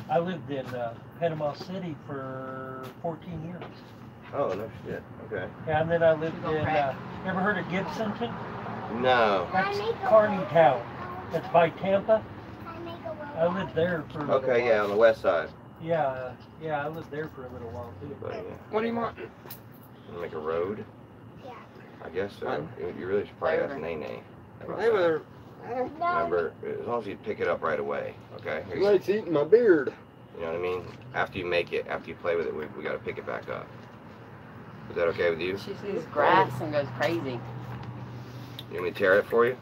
I lived in Panama City for 14 years. Oh, no shit. Okay. Yeah, and then I lived in, ever heard of Gibsonton? No. That's Kearney Town. That's by Tampa. I lived there for a little while. Okay, yeah, on the west side. Yeah, I lived there for a little while too. But, yeah. What do you want? Make a road? Yeah. I guess so. You really should probably ask Nene. Hey, there. Remember, as long as you pick it up right away, okay? He likes eating my beard. You know what I mean? After you make it, after you play with it, we got to pick it back up. Is that okay with you? She sees grass and goes crazy. You want me to tear it for you?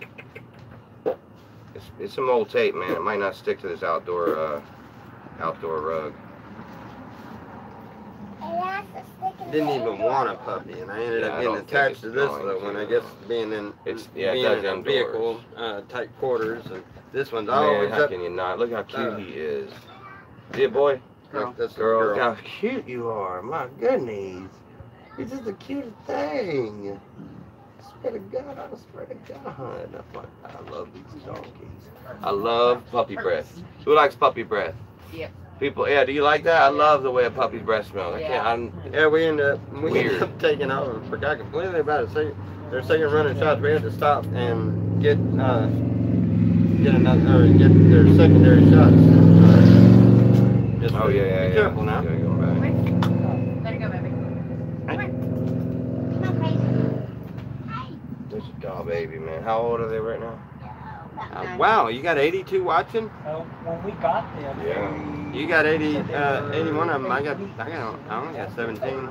It's some old tape, man. It might not stick to this outdoor rug. Didn't even want a puppy, and I ended up getting attached to this little one. I guess being in a vehicle type quarters, and this one's always Man, how up. can you not? Look how cute he is. See it, boy? Girl. That's Girl, look how cute you are. My goodness. You're just the cutest thing. I swear to God, I swear to God. I love these donkeys. I love puppy breath. Who likes puppy breath? Yeah. People, yeah, do you like that? I love the way a puppy's breath smells. Yeah, we ended up taking over. Forgot completely about it. So their second running shots, we had to stop and get their secondary shots. Just Oh, yeah. Be careful now. Yeah, go back. Let it go, baby. There's a doll baby, man. How old are they right now? Wow, you got 82 watching? When we got them, Yeah. You got 81 of them. I only got 17.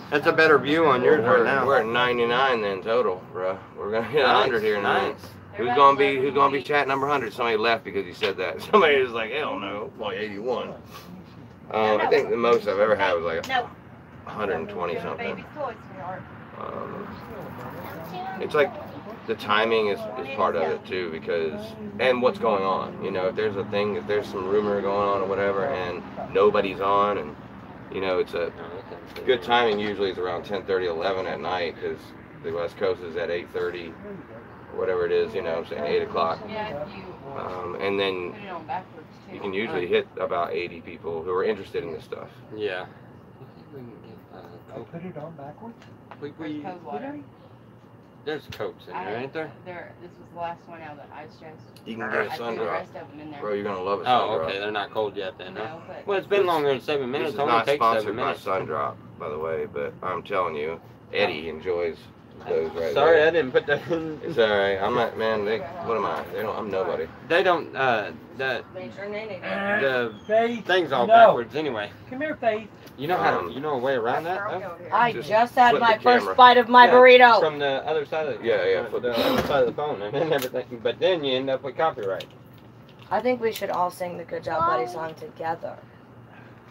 That's a better view on yours right now. We're at 99 then total, bro. We're gonna hit 100 here in a minute. Nice. Who's gonna be chat number 100? Somebody left because you said that. Somebody was like, hell no, like 81. I think the most I've ever had was like 120 something. It's like the timing is part of it too, because and what's going on. You know, if there's a thing, if there's some rumor going on or whatever, and nobody's on, and you know, it's a good timing. Usually is around 10:30, 11 at night, because the West Coast is at 8:30. Whatever it is, you know, I'm saying 8 o'clock. And then you can usually hit about 80 people who are interested in this stuff. Yeah. Put it on backwards? There's Cokes in there, ain't there? This was the last one out of the ice chest. You can get a I threw sun the drop. rest of them in there. Bro, you're gonna love it. Oh, okay. They're not cold yet then. No, but Well, it's been longer than 7 minutes. This is It only not takes sponsored 7 by minutes. Sundrop, by the way, but I'm telling you, Eddie enjoys those right Sorry, there. I didn't put that in. It's alright. I'm not, man. What am I? I'm nobody. They don't, the Faith, thing's all no. backwards anyway. Come here, Faith. You know how you know a way around that, though? I Just just had flip my the first camera. bite of my burrito. From the other side of the Yeah, the other side of the phone and then everything. But then you end up with copyright. I think we should all sing the Good Job Buddy song together.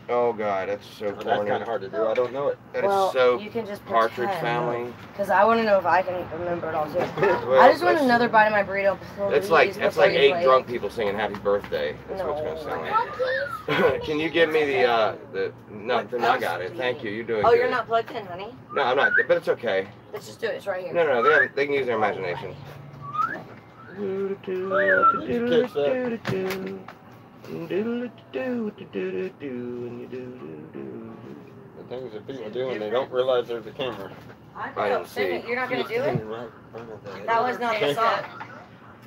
Oh God, that's so That's corny. kind of hard to do. I don't know it. That Well, is so you can just Partridge Family. Because I want to know if I can remember it all too. Well, I just want that's- another bite of my burrito. It's like before you 8 play drunk it. people singing "Happy Birthday." That's No. what it's gonna sound like. Can you give me the no? Then I got it. Thank you. You're doing Oh, good. you're not plugged in, honey. No, I'm not. But it's okay. Let's just do it. It's right here. No, they can use their imagination. The things that people do and they don't realize there's a camera. I didn't see. You're not gonna do it. Right. That was not the song.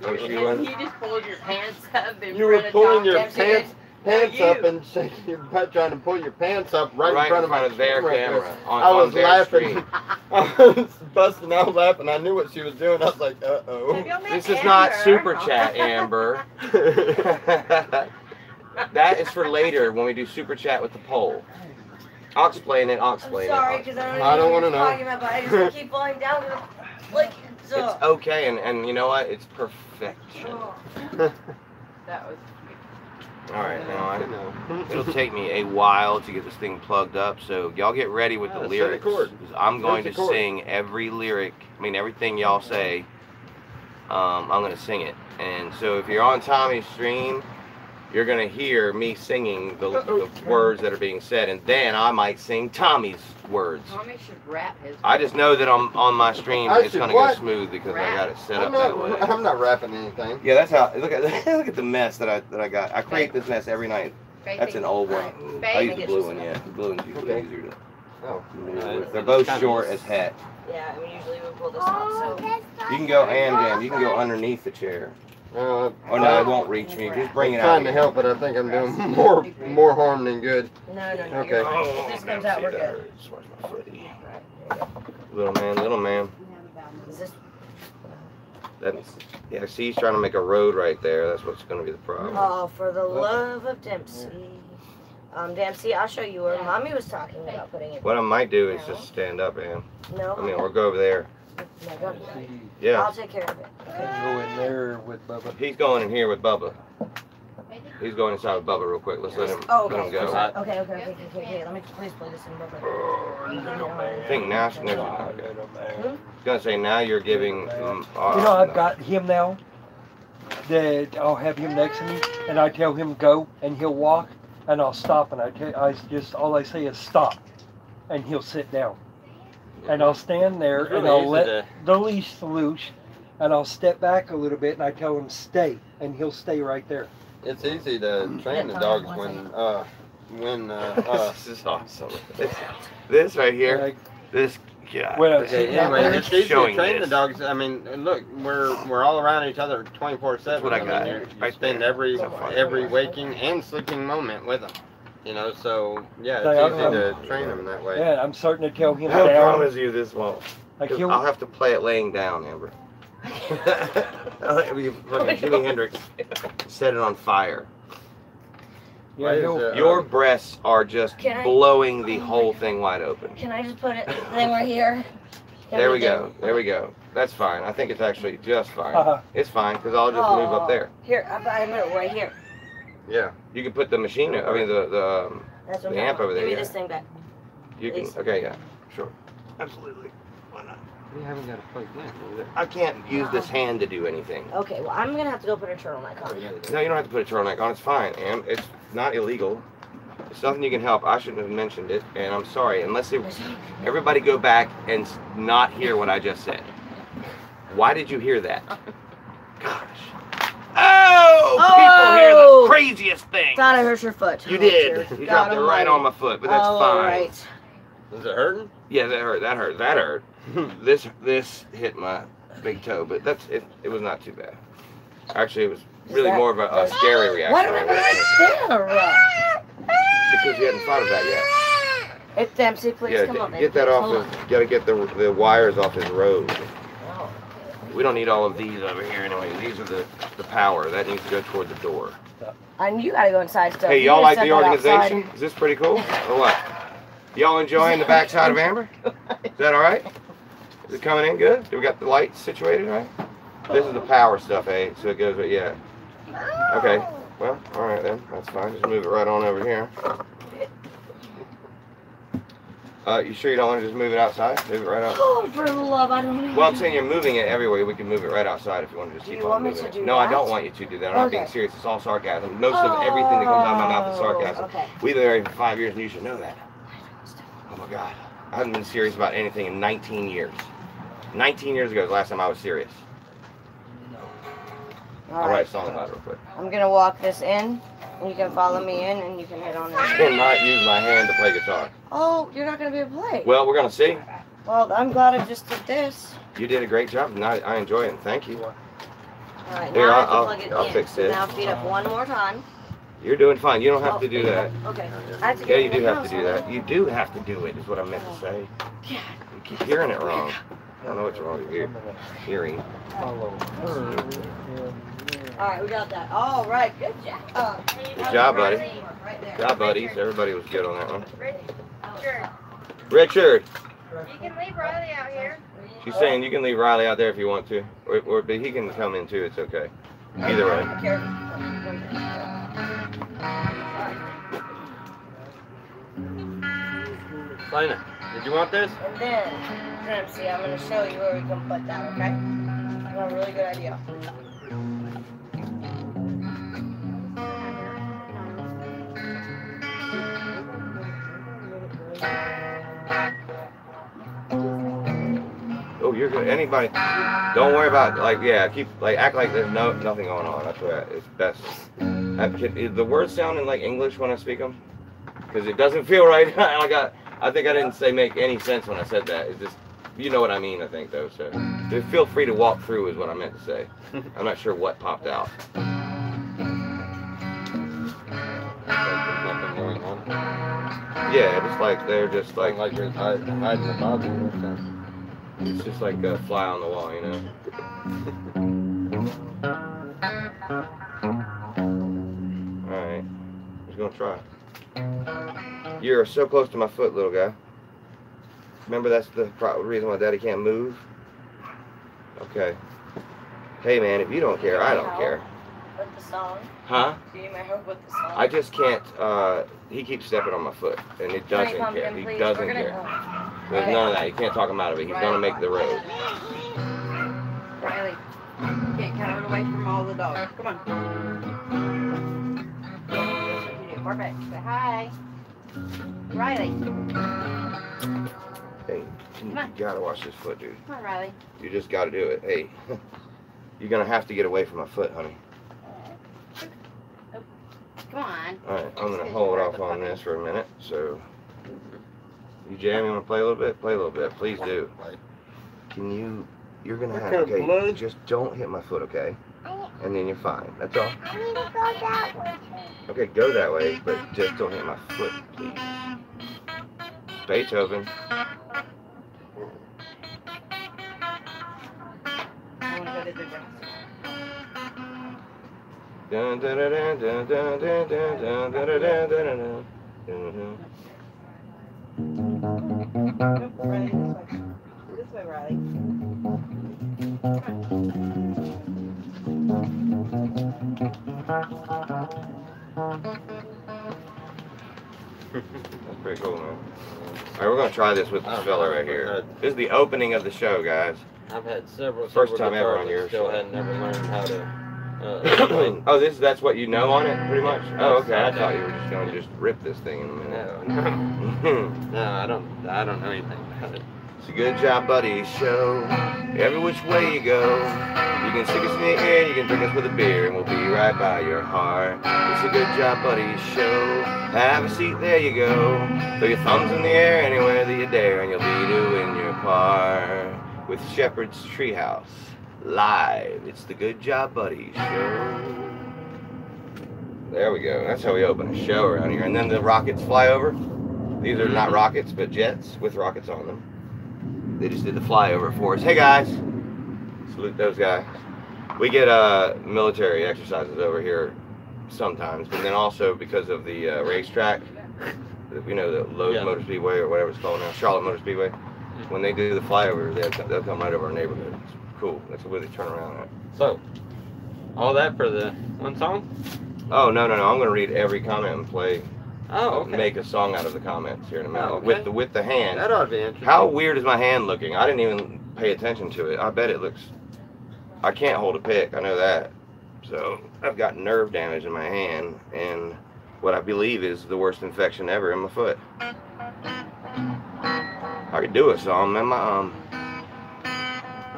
Oh, she You was? just pulled your pants up and You were pulling your Dempsey pants you. up and shaking your butt, trying to pull your pants up right in front of their my camera. I was laughing. I was busting out laughing. I knew what she was doing. I was like, uh-oh. This is not super chat, Amber. That is for later when we do super chat with the poll. I'll explain it. I'm sorry, because I don't want wanna to know. Talking about, but I just keep falling down. Like, It's okay, and you know what? It's perfection. That was. All right, now I know. it'll take me a while to get this thing plugged up, so y'all get ready with the Set a lyrics. chord. 'Cause I'm going to Set a chord. sing every lyric. I mean, everything y'all say. I'm going to sing it, and so if you're on Tommy's stream, you're going to hear me singing the words that are being said, and then I might sing Tommy's words. Tommy should rap his. I just know that on my stream I it's should going to go what? smooth because I got it set I'm up that way. not, I'm not rapping anything. Yeah, that's how. Look at look at the mess that I got. I create this mess every night. That's an old one. I use the blue one. Yeah, the blue one's usually easier to. Oh. They're both short as heck. Yeah, I mean, usually we pull this off, so. You can go Jam. You can go underneath the chair. Oh no, it won't reach me. Just bring it out. I'm trying to help, but I think I'm doing more harm than good. No. Okay. You're fine. If this comes out, we're good. Little man. Is this? Yeah, see, he's trying to make a road right there. That's what's going to be the problem. Oh, for the love of Dempsey. Dempsey, I'll show you where Mommy was talking about putting it. What I might do is just stand up, man. No. I mean, or go over there. No, go. Yeah. I'll take care of it. Go in there with Bubba. He's going in here with Bubba. He's going inside with Bubba real quick. Let's let him Oh, go. Okay. Let me please play this in Bubba. I think now she's not good. I was gonna say now you're giving. You know, I've got him now. That I'll have him next to me, and I tell him go, and he'll walk, and I'll stop, and all I say is stop, and he'll sit down, and I'll stand there, It's really and I'll easy let to- the leash loose, and I'll step back a little bit, and I tell him stay, and he'll stay right there. It's easy to train the dogs when This is awesome. This right here. Like, This. Yeah. when I'm Okay, sitting out anyway, there, it's easy to showing train the this. dogs. I mean, look, we're all around each other 24/7. That's what I got. You Right spend there. every waking and sleeping moment with them. You know, so yeah, Say, it's easy I'm- to train them that way. yeah, I'm starting to tell him I down. promise you this won't. Like I'll he'll, have to play it laying down, Amber. Fucking Jimi Hendrix set it on fire. yeah, he'll, Your breasts are just Can I- blowing the whole thing wide open. Can I just put it? Then we're here. Can There we do- go. There we go. That's fine. I think it's actually just fine. Uh-huh. It's fine because I'll just move up there. Here, I put it right here. Yeah. You can put the machine. I mean the That's what The I'm amp over there, Give me yeah. this thing back. you can. Please. Okay, yeah, sure. Absolutely. Why not? We haven't got a plug in. I can't use this hand to do anything. Okay, well, I'm gonna have to go put a turtleneck on. No, you don't have to put a turtleneck on. It's fine, Am. It's not illegal. It's something you can help. I shouldn't have mentioned it, and I'm sorry. Unless everybody go back and not hear what I just said. Why did you hear that? Gosh. Oh! People hear the craziest thing. Thought I hurt your foot. You Oh, did. dear. You God dropped it right almighty. on my foot, but that's Oh, fine. all right. Is it hurting? Yeah, that hurt. That hurt. That hurt. This hit my big toe, but it was not too bad. Actually, it was really more of a scary reaction. Why don't I understand? Because you hadn't thought of that yet. It's Dempsey, please Yeah, come on. get that off. Gotta get the wires off his road. Oh, We don't need all of these over here anyway. These are the power that needs to go toward the door. and you gotta go inside stuff. Hey, You y'all can like set the that organization? outside. Is this pretty cool or what? Y'all enjoying the backside of Amber? Is that all right? Is it coming in good? Do we got the lights situated right? This is the power stuff, eh? So it goes, yeah. Okay. Well, all right then. That's fine. Just move it right on over here. You sure you don't want to just move it outside? Move it right out. Oh, for love, I don't know. Well, I'm saying you're moving it everywhere. We can move it right outside if you want to just Do keep you on want me moving to it. do No, I that? don't want you to do that. I'm not being Okay. serious. It's all sarcasm. Most of everything that comes out of my mouth is sarcasm. Okay. We've been married for 5 years, and you should know that. Oh my God, I haven't been serious about anything in 19 years. 19 years ago was the last time I was serious. I'll write a song about it real quick. I'm gonna walk this in, and you can follow me in, and you can hit on I it. cannot use my hand to play guitar. Oh, you're not gonna be able to play. Well, we're gonna see. Well, I'm glad I just did this. You did a great job, and I enjoy it. And thank you. All right, Here, now I have to I'll plug it I'll in. fix So this. now feet up one more time. You're doing fine. You don't have to do that. Okay. I have to Yeah, get you in do the have house, to do that. You do have to do it. Is what I meant to say. God. You keep hearing it wrong. I don't know what's wrong with your hearing. Follow her. All right, we got that. All right, good job. Good job, buddy. Right there. Good job, buddies. Everybody was good on that one. Sure. Richard, You can leave Riley out here. she's saying you can leave Riley out there if you want to, but he can come in too. It's okay. Either way. Salina, did you want this? And then, Ramsey, I'm going to show you where we can put that, okay? I have a really good idea. Oh, you're good. Anybody? Don't worry about act like there's nothing going on. That's what it's best. Is the words sounding like English when I speak them? Because it doesn't feel right. I think I didn't make any sense when I said that. It's just, you know what I mean. I think though. So feel free to walk through is what I meant to say. I'm not sure what popped out. Nothing going on. Yeah, just like they're just like You're hiding the body or something. it's just like a fly on the wall, you know. All right, just gonna try. You're so close to my foot, little guy. Remember that's the reason why Daddy can't move. Okay. Hey man, if you don't care, I don't care. With the song. Huh? Do you need my help with the song? I just can't. He keeps stepping on my foot, and it doesn't care. He doesn't care. There's none of that. You can't talk him out of it. He's gonna make the road. Riley, you can't kind of run away from all the dogs. Come on. Perfect. Say hi. Riley. Hey, you gotta watch this foot, dude. Come on, Riley. You just gotta do it. Hey, you're gonna have to get away from my foot, honey. Come on. All right, I'm gonna hold off on this for a minute. So, you jam? You wanna play a little bit? Play a little bit, please do. Can you? You're gonna have. Okay, just don't hit my foot, okay? And then you're fine. That's all. I need to go that way. Okay, go that way, but just don't hit my foot, please. Beethoven. I want to go to the dress. Dun, dun, dun, dun, dun, dun, dun, dun, dun, dun, dun, dun, dun. Nope, Riley, this way. This way, Riley. That's pretty cool, man. Alright, we're gonna try this with this fella right here. This is the opening of the show, guys. I've had several. First time ever on guitars yours. and still had never learned how to. Oh, that's what you know on it, pretty much? Oh, okay. I thought you were just gonna just rip this thing in a minute. No, I don't know anything about it. It's a Good Job Buddies show. Every which way you go, you can stick us in the air, you can drink us with a beer, and we'll be right by your heart. It's a Good Job Buddies show. Have a seat, there you go. Throw your thumbs in the air anywhere that you dare, and you'll be doing your part. With Shepherd's Treehouse live. It's the Good Job Buddies show. There we go. That's how we open a show around here. And then the rockets fly over. These are not rockets, but jets with rockets on them. They just did the flyover for us. Hey guys, salute those guys. We get military exercises over here sometimes, but then also because of the racetrack, you know, the Lowe's Motor Speedway or whatever it's called now, Charlotte Motor Speedway. When they do the flyover, they'll come right over our neighborhood. It's cool. That's the way they turn around at. So, all that for the one song? Oh no! I'm gonna read every comment and play Oh, okay. make a song out of the comments here in a minute. Oh, okay. With the hand. That ought to be interesting. How weird is my hand looking? I didn't even pay attention to it. I bet it looks. I can't hold a pick. I know that. So I've got nerve damage in my hand and what I believe is the worst infection ever in my foot. I could do a song, man. My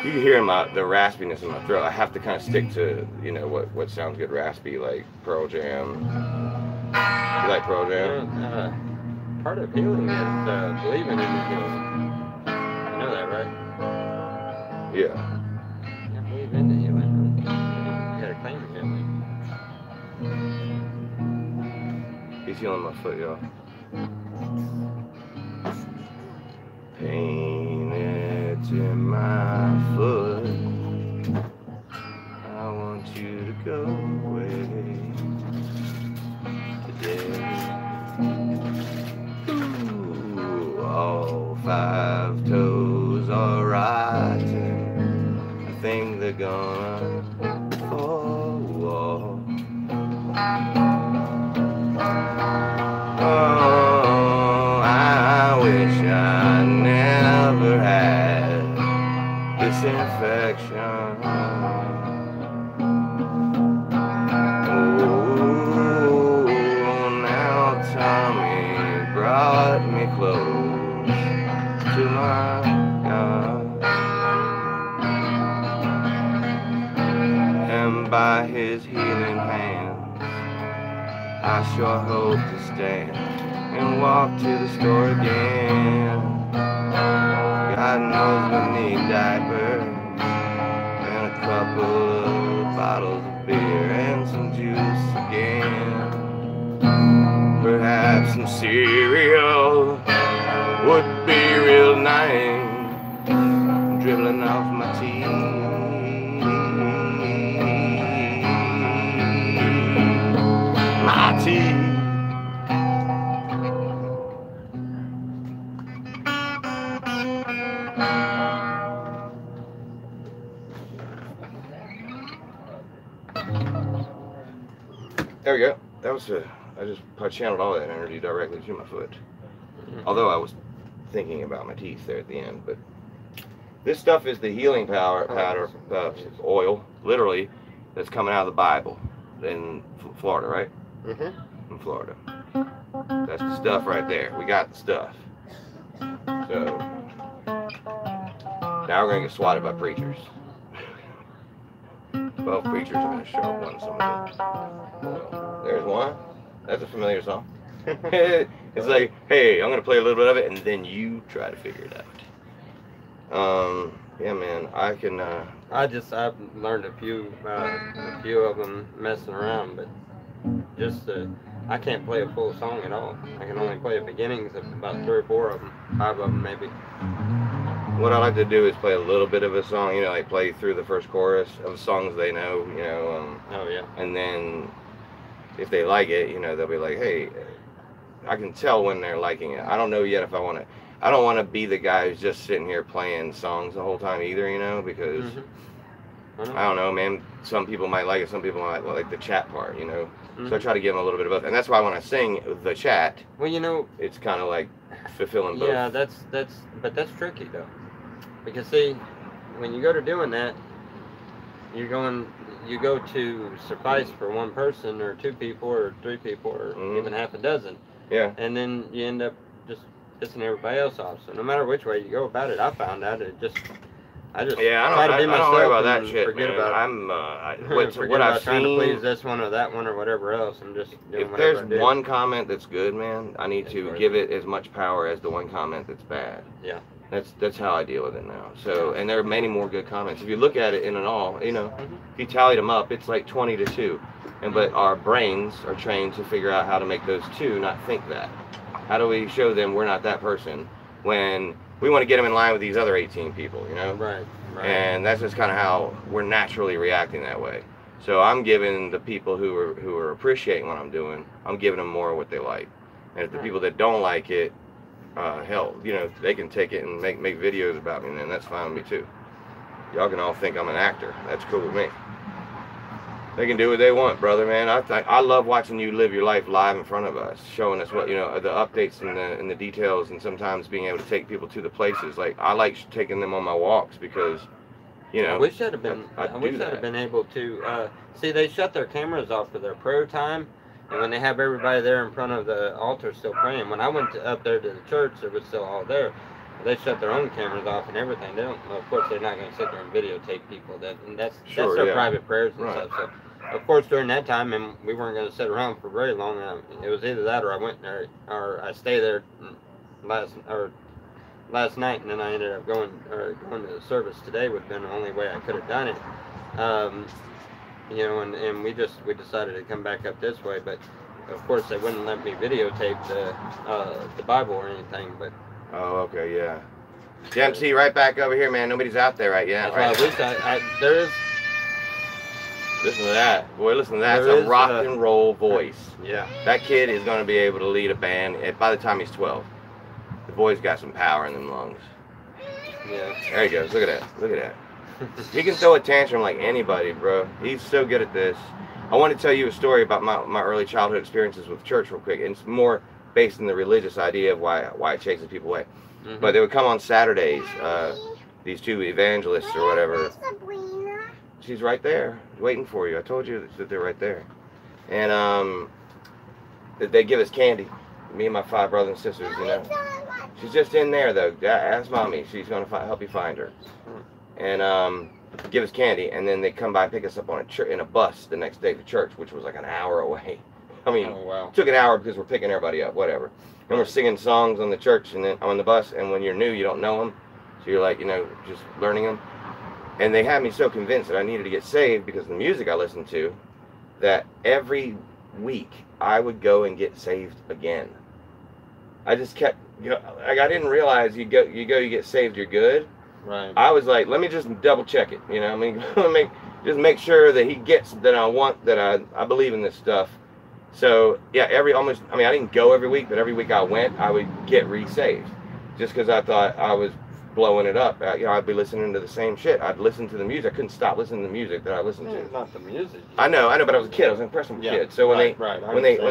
you can hear the raspiness in my throat. I have to kind of stick to, you know, what sounds good raspy, like Pearl Jam. You like Pearl Jam? Part of healing is believing in the healing. You know that, right? Yeah. You believe in the healing. You gotta claim the healing. He's healing my foot, y'all. Pain, it's in my foot. I want you to go away today. Ooh, all 5 toes are rotten. I think they're gonna fall. Oh, I wish I never had this infection. Oh, now Tommy brought me close to my God, and by his healing hands I sure hope to stand and walk to the store again. God knows we need diapers and a couple of bottles of beer and some juice again. Perhaps some cereal would be real nice, dribbling off my teeth. My teeth. There we go. That was I channeled all that energy directly to my foot. Although I was thinking about my teeth there at the end, but this stuff is the healing powder oil, literally, that's coming out of the Bible in Florida, right? Mm-hmm. In Florida. That's the stuff right there. We got the stuff. So now we're gonna get swatted by preachers. 12 preachers are gonna show up on some of the oil. There's one. That's a familiar song. It's like, hey, I'm gonna play a little bit of it, and then you try to figure it out. Yeah, man, I can. I've learned a few of them messing around, but just I can't play a full song at all. I can only play the beginnings of about 3 or 4 of them, 5 of them maybe. What I like to do is play a little bit of a song, you know, like play through the first chorus of songs they know, you know. Oh yeah. And then if they like it, you know, they'll be like, hey, I can tell when they're liking it. I don't know yet if I want to. I don't want to be the guy who's just sitting here playing songs the whole time either, you know, because I don't know, man. Some people might like it, some people might like the chat part, you know. So I try to give them a little bit of both, and that's why when I sing the chat, well, you know, it's kind of like fulfilling both. Yeah, that's tricky though, because see, when you go to doing that, you go to suffice for one person or 2 people or 3 people or even half a dozen. Yeah. And then you end up just pissing everybody else off. So no matter which way you go about it, I found out I just try to be myself. I don't worry about that shit, forget man. about What I've trying to seen, please this one or that one or whatever else. I'm just doing if whatever there's I do. one comment that's good, man, I need to give it as much power as the one comment that's bad. Yeah. That's how I deal with it now. So, and there are many more good comments. If you look at it in and all, you know, if you tallied them up, it's like 20-2. But our brains are trained to figure out how to make those 2 not think that. How do we show them we're not that person when we want to get them in line with these other 18 people, you know? Right. And that's just kind of how we're naturally reacting that way. So I'm giving the people who are appreciating what I'm doing, I'm giving them more of what they like. And if the people that don't like it, hell, you know, they can take it and make videos about me, and then that's fine with me too. Y'all can all think I'm an actor. That's cool with me. They can do what they want, brother, man. I love watching you live your life live in front of us, showing us what, you know, the updates and the details, and sometimes being able to take people to the places. Like, I like taking them on my walks because, you know, I wish I'd have been able to see. They shut their cameras off for their prayer time, and when they have everybody there in front of the altar still praying. When I went up there to the church, it was still all there. They shut their own cameras off and everything. They don't. Of course, they're not going to sit there and videotape people. That's their private prayers and stuff. So, of course, during that time, and we weren't going to sit around for very long. It was either that or I went there, or I stayed there last night, and then I ended up going to the service today. Would have been the only way I could have done it. You know, and we decided to come back up this way, but of course they wouldn't let me videotape the Bible or anything. But oh, okay, yeah. MC, right back over here, man. Nobody's out there right yet. Right? At least there is. Listen to that, boy. Listen to that. It's a rock and roll voice. Yeah. That kid is going to be able to lead a band by the time he's 12. The boy's got some power in them lungs. Yeah. There he goes. Look at that. Look at that. He can throw a tantrum like anybody, bro. He's so good at this. I want to tell you a story about my early childhood experiences with church real quick. And it's more based in the religious idea of why it chases people away. Mm-hmm. But they would come on Saturdays, these two evangelists or whatever. She's right there, waiting for you. I told you that they're right there. And they give us candy. Me and my 5 brothers and sisters, you know. She's just in there, though. Ask Mommy. She's going to help you find her. And give us candy, and then they come by and pick us up on in a bus the next day to church, which was like an hour away. I mean, it took an hour because we're picking everybody up, whatever. And we're singing songs on the church and then on the bus, and when you're new, you don't know them. So you're like, you know, just learning them. And they had me so convinced that I needed to get saved because of the music I listened to, that every week I would go and get saved again. I just kept, you know, like I didn't realize you get saved, you're good. Right. I was like, let me just double check it, you know. I mean, just make sure that he gets that I believe in this stuff. So yeah, I didn't go every week, but every week I went, I would get re-saved, just because I thought I was blowing it up. You know, I'd be listening to the same shit. I'd listen to the music. I couldn't stop listening to the music that I listened to. Not the music. I know, but I was a kid. I was an impressionable kid. So when they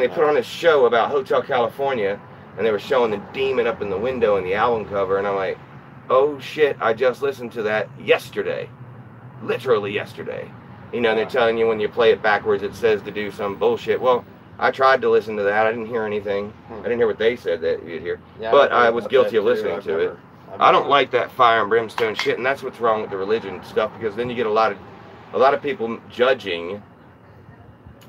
put on this show about Hotel California, and they were showing the demon up in the window in the album cover, and I'm like, oh shit, I just listened to that yesterday. Literally yesterday. You know, and they're telling you when you play it backwards, it says to do some bullshit. Well, I tried to listen to that. I didn't hear anything. I didn't hear what they said that you'd hear. Yeah, but I was guilty of listening to it. I don't like that fire and brimstone shit, and that's what's wrong with the religion stuff, because then you get a lot of people judging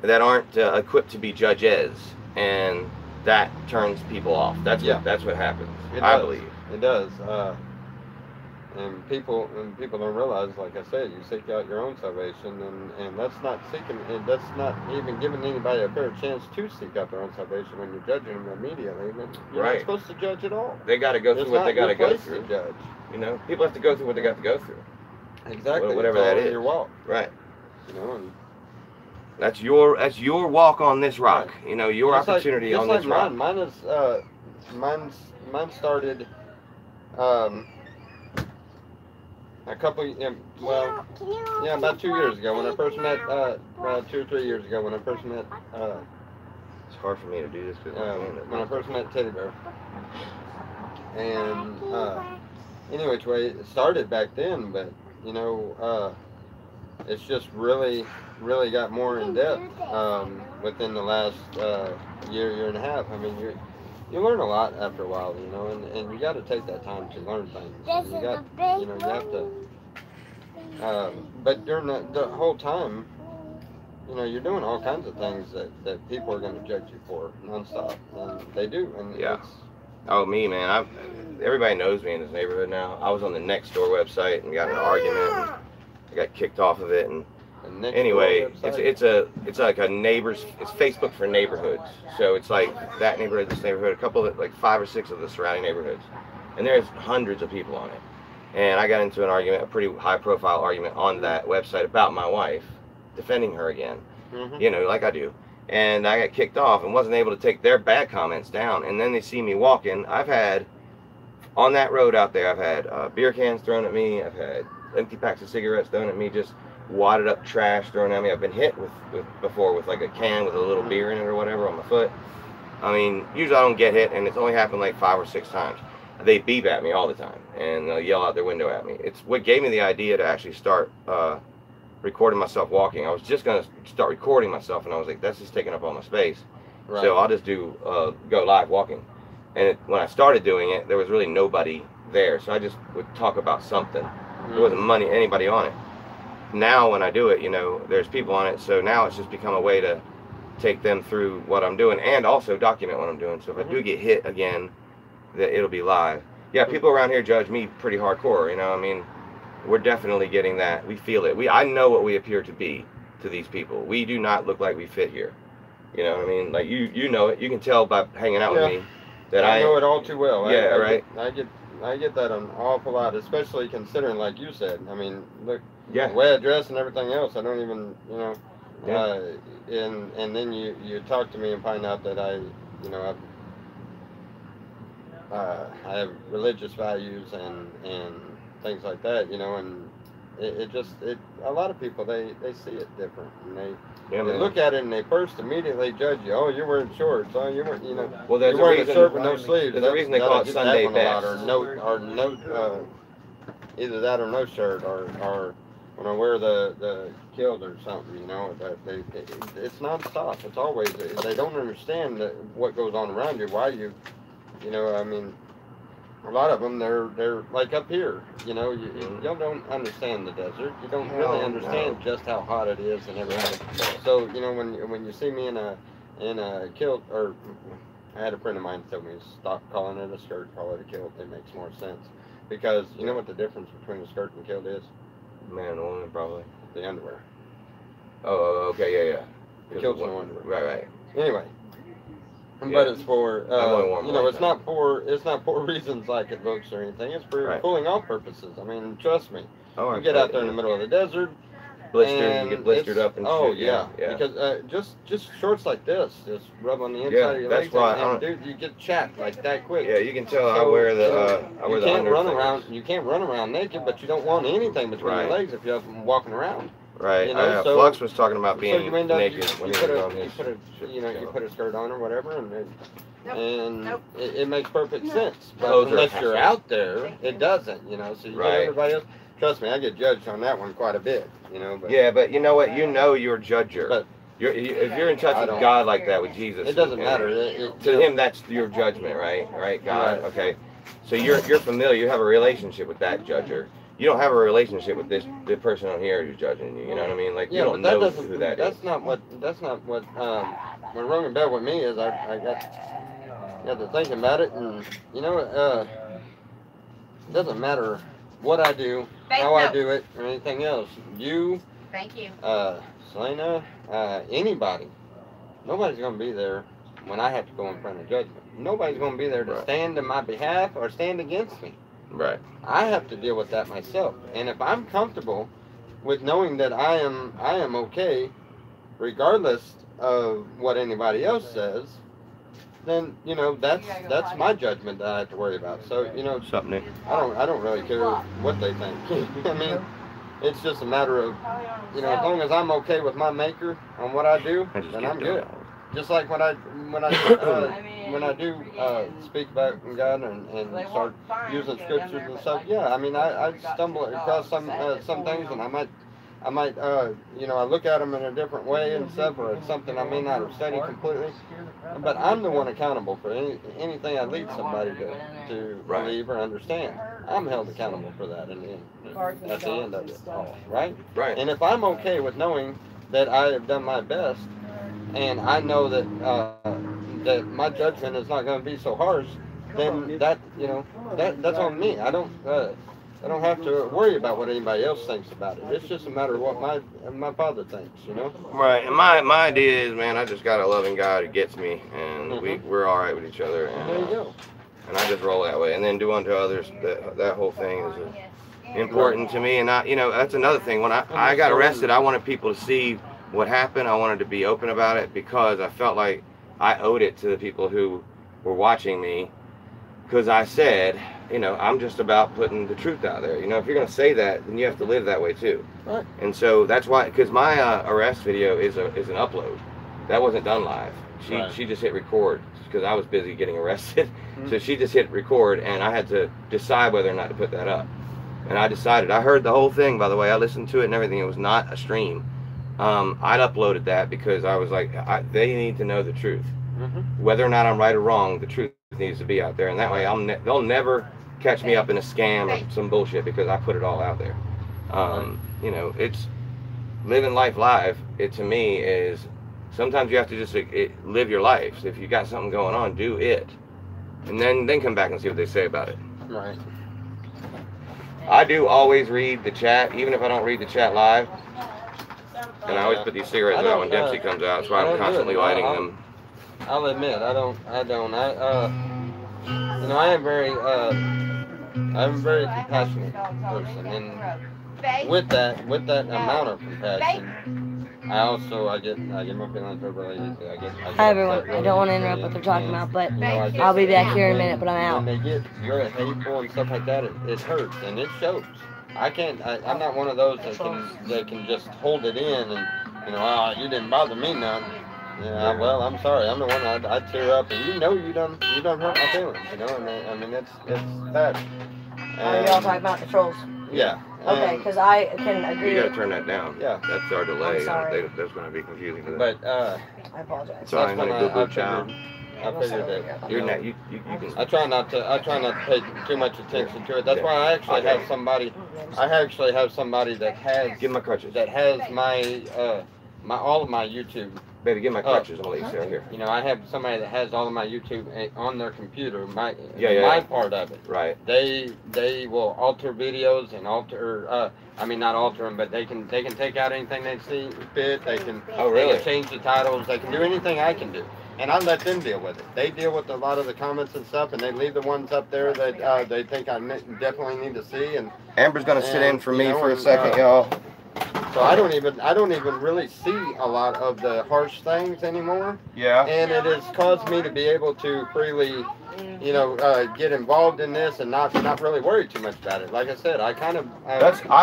that aren't equipped to be judges, and that turns people off. That's what happens. I believe it does. And people don't realize, like I said, you seek out your own salvation, and that's not seeking. That's not even giving anybody a fair chance to seek out their own salvation when you're judging them immediately. You're not supposed to judge at all. They got to go through what they got to go through. To judge. You know, people have to go through what they got to go through. Exactly. Whatever that is. Your walk. Right. You know, and that's your walk on this rock. Right. You know, your opportunity on this rock. Mine is mine started. A couple, about 2 years ago when I first met, 2 or 3 years ago when I first met. It's hard for me to do this when I first met Teddy Bear. And anyway, it started back then, but you know, it's just really got more in depth within the last year and a half. I mean, you learn a lot after a while, you know, and you got to take that time to learn things. You have to. But during the whole time, you know, you're doing all kinds of things that people are going to judge you for nonstop, and they do. And oh, me, man, everybody knows me in this neighborhood now. I was on the Nextdoor website and got in an argument. And I got kicked off of it, and anyway, it's like a neighbors. It's Facebook for neighborhoods. So it's like that neighborhood, this neighborhood, a couple of like 5 or 6 of the surrounding neighborhoods, and there's hundreds of people on it. And I got into an argument, a pretty high-profile argument on that website about my wife, defending her again. Mm-hmm. You know, like I do. And I got kicked off and wasn't able to take their bad comments down. And then they see me walking. I've had on that road out there. I've had beer cans thrown at me. I've had empty packs of cigarettes thrown at me. Just wadded up trash thrown at me. I've been hit with before with like a can with a little beer in it or whatever on my foot. I mean, usually I don't get hit, and it's only happened like 5 or 6 times. They beep at me all the time and they'll yell out their window at me. It's what gave me the idea to actually start recording myself walking. I was just gonna start recording myself, and I was like, that's just taking up all my space. Right. So I'll just do go live walking. And when I started doing it, there was really nobody there, so I just would talk about something. There wasn't anybody on it. Now when I do it, you know, there's people on it, so now it's just become a way to take them through what I'm doing and also document what I'm doing. So if I do get hit again, that it'll be live. Yeah, people around here judge me pretty hardcore, you know. I mean, we're definitely getting that. We feel it. I know what we appear to be to these people. We do not look like we fit here. You know what I mean? Like you know it. You can tell by hanging out with me that I know it all too well. Yeah, right. I get that an awful lot, especially considering, like you said. I mean, look, the way I dress and everything else. I don't even, you know. And then you talk to me and find out that I have religious values and things like that, you know, and it a lot of people they see it different, and they look at it and they first immediately judge you. Oh, you're wearing shorts. Oh, you're wearing, you know. Well, there's you're wearing a shirt with no sleeves. There's a reason they call it Sunday best. Or no, either that or no shirt, or when I wear the kilt or something, you know, it's non-stop. It's always, they don't understand what goes on around you, why you know, I mean, a lot of them, they're like up here, you know, you don't understand the desert. You don't really understand just how hot it is and everything. So, you know, when you see me in a kilt, or I had a friend of mine tell me, stop calling it a skirt, call it a kilt. It makes more sense. Because you know what the difference between a skirt and kilt is? Man and woman, probably. The underwear. Oh, okay, yeah. The kilt's no underwear. Right. Anyway. But it's for, you know, it's not for reasons like it looks or anything. It's for pulling off purposes. I mean, trust me. You get out there in the middle of the desert. You get blistered up and shit. Yeah. Because just shorts like this, just rub on the inside of your legs, and dude, you get chapped like that quick. Yeah, you can tell I wear the You can't run around naked, but you don't want anything between your legs if you're walking around. Right. You know, Flux was talking about being naked when he was on his. You put a skirt on or whatever, and it makes perfect sense. But unless you're out there, it doesn't. You know, so you get everybody else. Trust me, I get judged on that one quite a bit. You know. But, yeah, but you know what? You know you're a judger. But if you're in touch with God like that, with Jesus, it doesn't matter. To him, that's your judgment, right? Right, God. Right. Okay. So you're familiar. You have a relationship with that judger. You don't have a relationship with the person on here who's judging you. You know what I mean? Like you don't know who that is. That's not what. When rung a bell with me is I got to thinking about it, and you know, it doesn't matter what I do, how I do it, or anything else. Thank you. Salina, anybody, nobody's gonna be there when I have to go in front of judgment. Nobody's gonna be there to stand in my behalf or stand against me. Right. I have to deal with that myself. And if I'm comfortable with knowing that I am okay, regardless of what anybody else says, then you know that's my judgment that I have to worry about. So you know, something. I don't really care what they think. I mean, it's just a matter of, you know, as long as I'm okay with my maker on what I do, then I'm good. Just like when I do speak about God and start using scriptures and stuff, yeah, I mean I stumble across some things, and I might you know, I look at them in a different way and stuff, or it's something I may not have studied completely, but I'm the one accountable for anything I lead somebody to believe or understand. I'm held accountable for that at the end of it all, right? Right. And if I'm okay with knowing that I have done my best, and I know that my judgment is not going to be so harsh, then that, you know, that's on me. I don't have to worry about what anybody else thinks about it. It's just a matter of what my father thinks, you know. Right. And my idea is, man, I just got a loving God who gets me, and we're all right with each other. And there you go. And I just roll that way, and then do unto others. That whole thing is important to me, and you know, that's another thing. When I got arrested, I wanted people to see what happened. I wanted to be open about it because I felt like I owed it to the people who were watching me, because I said you know, I'm just about putting the truth out there. You know, if you're going to say that, then you have to live that way too. Right. And so that's why, because my arrest video is an upload. That wasn't done live. She just hit record because I was busy getting arrested. Mm-hmm. So she just hit record, and I had to decide whether or not to put that up. And I decided. I heard the whole thing, by the way. I listened to it and everything. It was not a stream. I'd uploaded that because I was like, they need to know the truth. Mm-hmm. Whether or not I'm right or wrong, the truth needs to be out there, and that way they'll never catch me up in a scam or some bullshit because I put it all out there. You know, it's living life live. It to me is sometimes you have to just live your life. So if you got something going on, do it, and then come back and see what they say about it. Right. I do always read the chat, even if I don't read the chat live. And I always put these cigarettes out when Dempsey comes out. That's why I'm constantly lighting them. I'll admit, I don't. You know, I am I'm a very compassionate person, and with that amount of compassion, I get my feelings hurt really easily. Hi everyone, I don't want to interrupt what they're talking about, but I'll be back here in a minute, but I'm out. When they get really hateful and stuff like that, it hurts and it shows. I'm not one of those that can just hold it in and, you know, oh, you didn't bother me none. Yeah, well, I'm sorry. I'm the one I'd tear up, and you know you done hurt my feelings, you know. And I mean, it's bad. Are y'all talking about the trolls? Yeah. Okay, because I can agree. You gotta turn that down. Yeah. That's our delay. I'm sorry. That's gonna be confusing for them. But I apologize. Sorry, honey, boo-boo child. I figured that You're not. You can. I try not to pay too much attention to it. That's why I actually have somebody. I actually have somebody that has. Give my crutches. That has my all of my YouTube. Baby, give my crutches. I'll let you sit right here. You know, I have somebody that has all of my YouTube on their computer. My part of it. Right. They will alter videos and alter. I mean, not alter them, but they can take out anything they see fit. They can. Oh, really? They can change the titles. They can do anything I can do. And I let them deal with it. They deal with a lot of the comments and stuff, and they leave the ones up there that they think I definitely need to see. And Amber's gonna sit in for me for a second, y'all. So I don't even really see a lot of the harsh things anymore. Yeah. And it has caused me to be able to freely, you know, get involved in this and not really worry too much about it. Like I said, I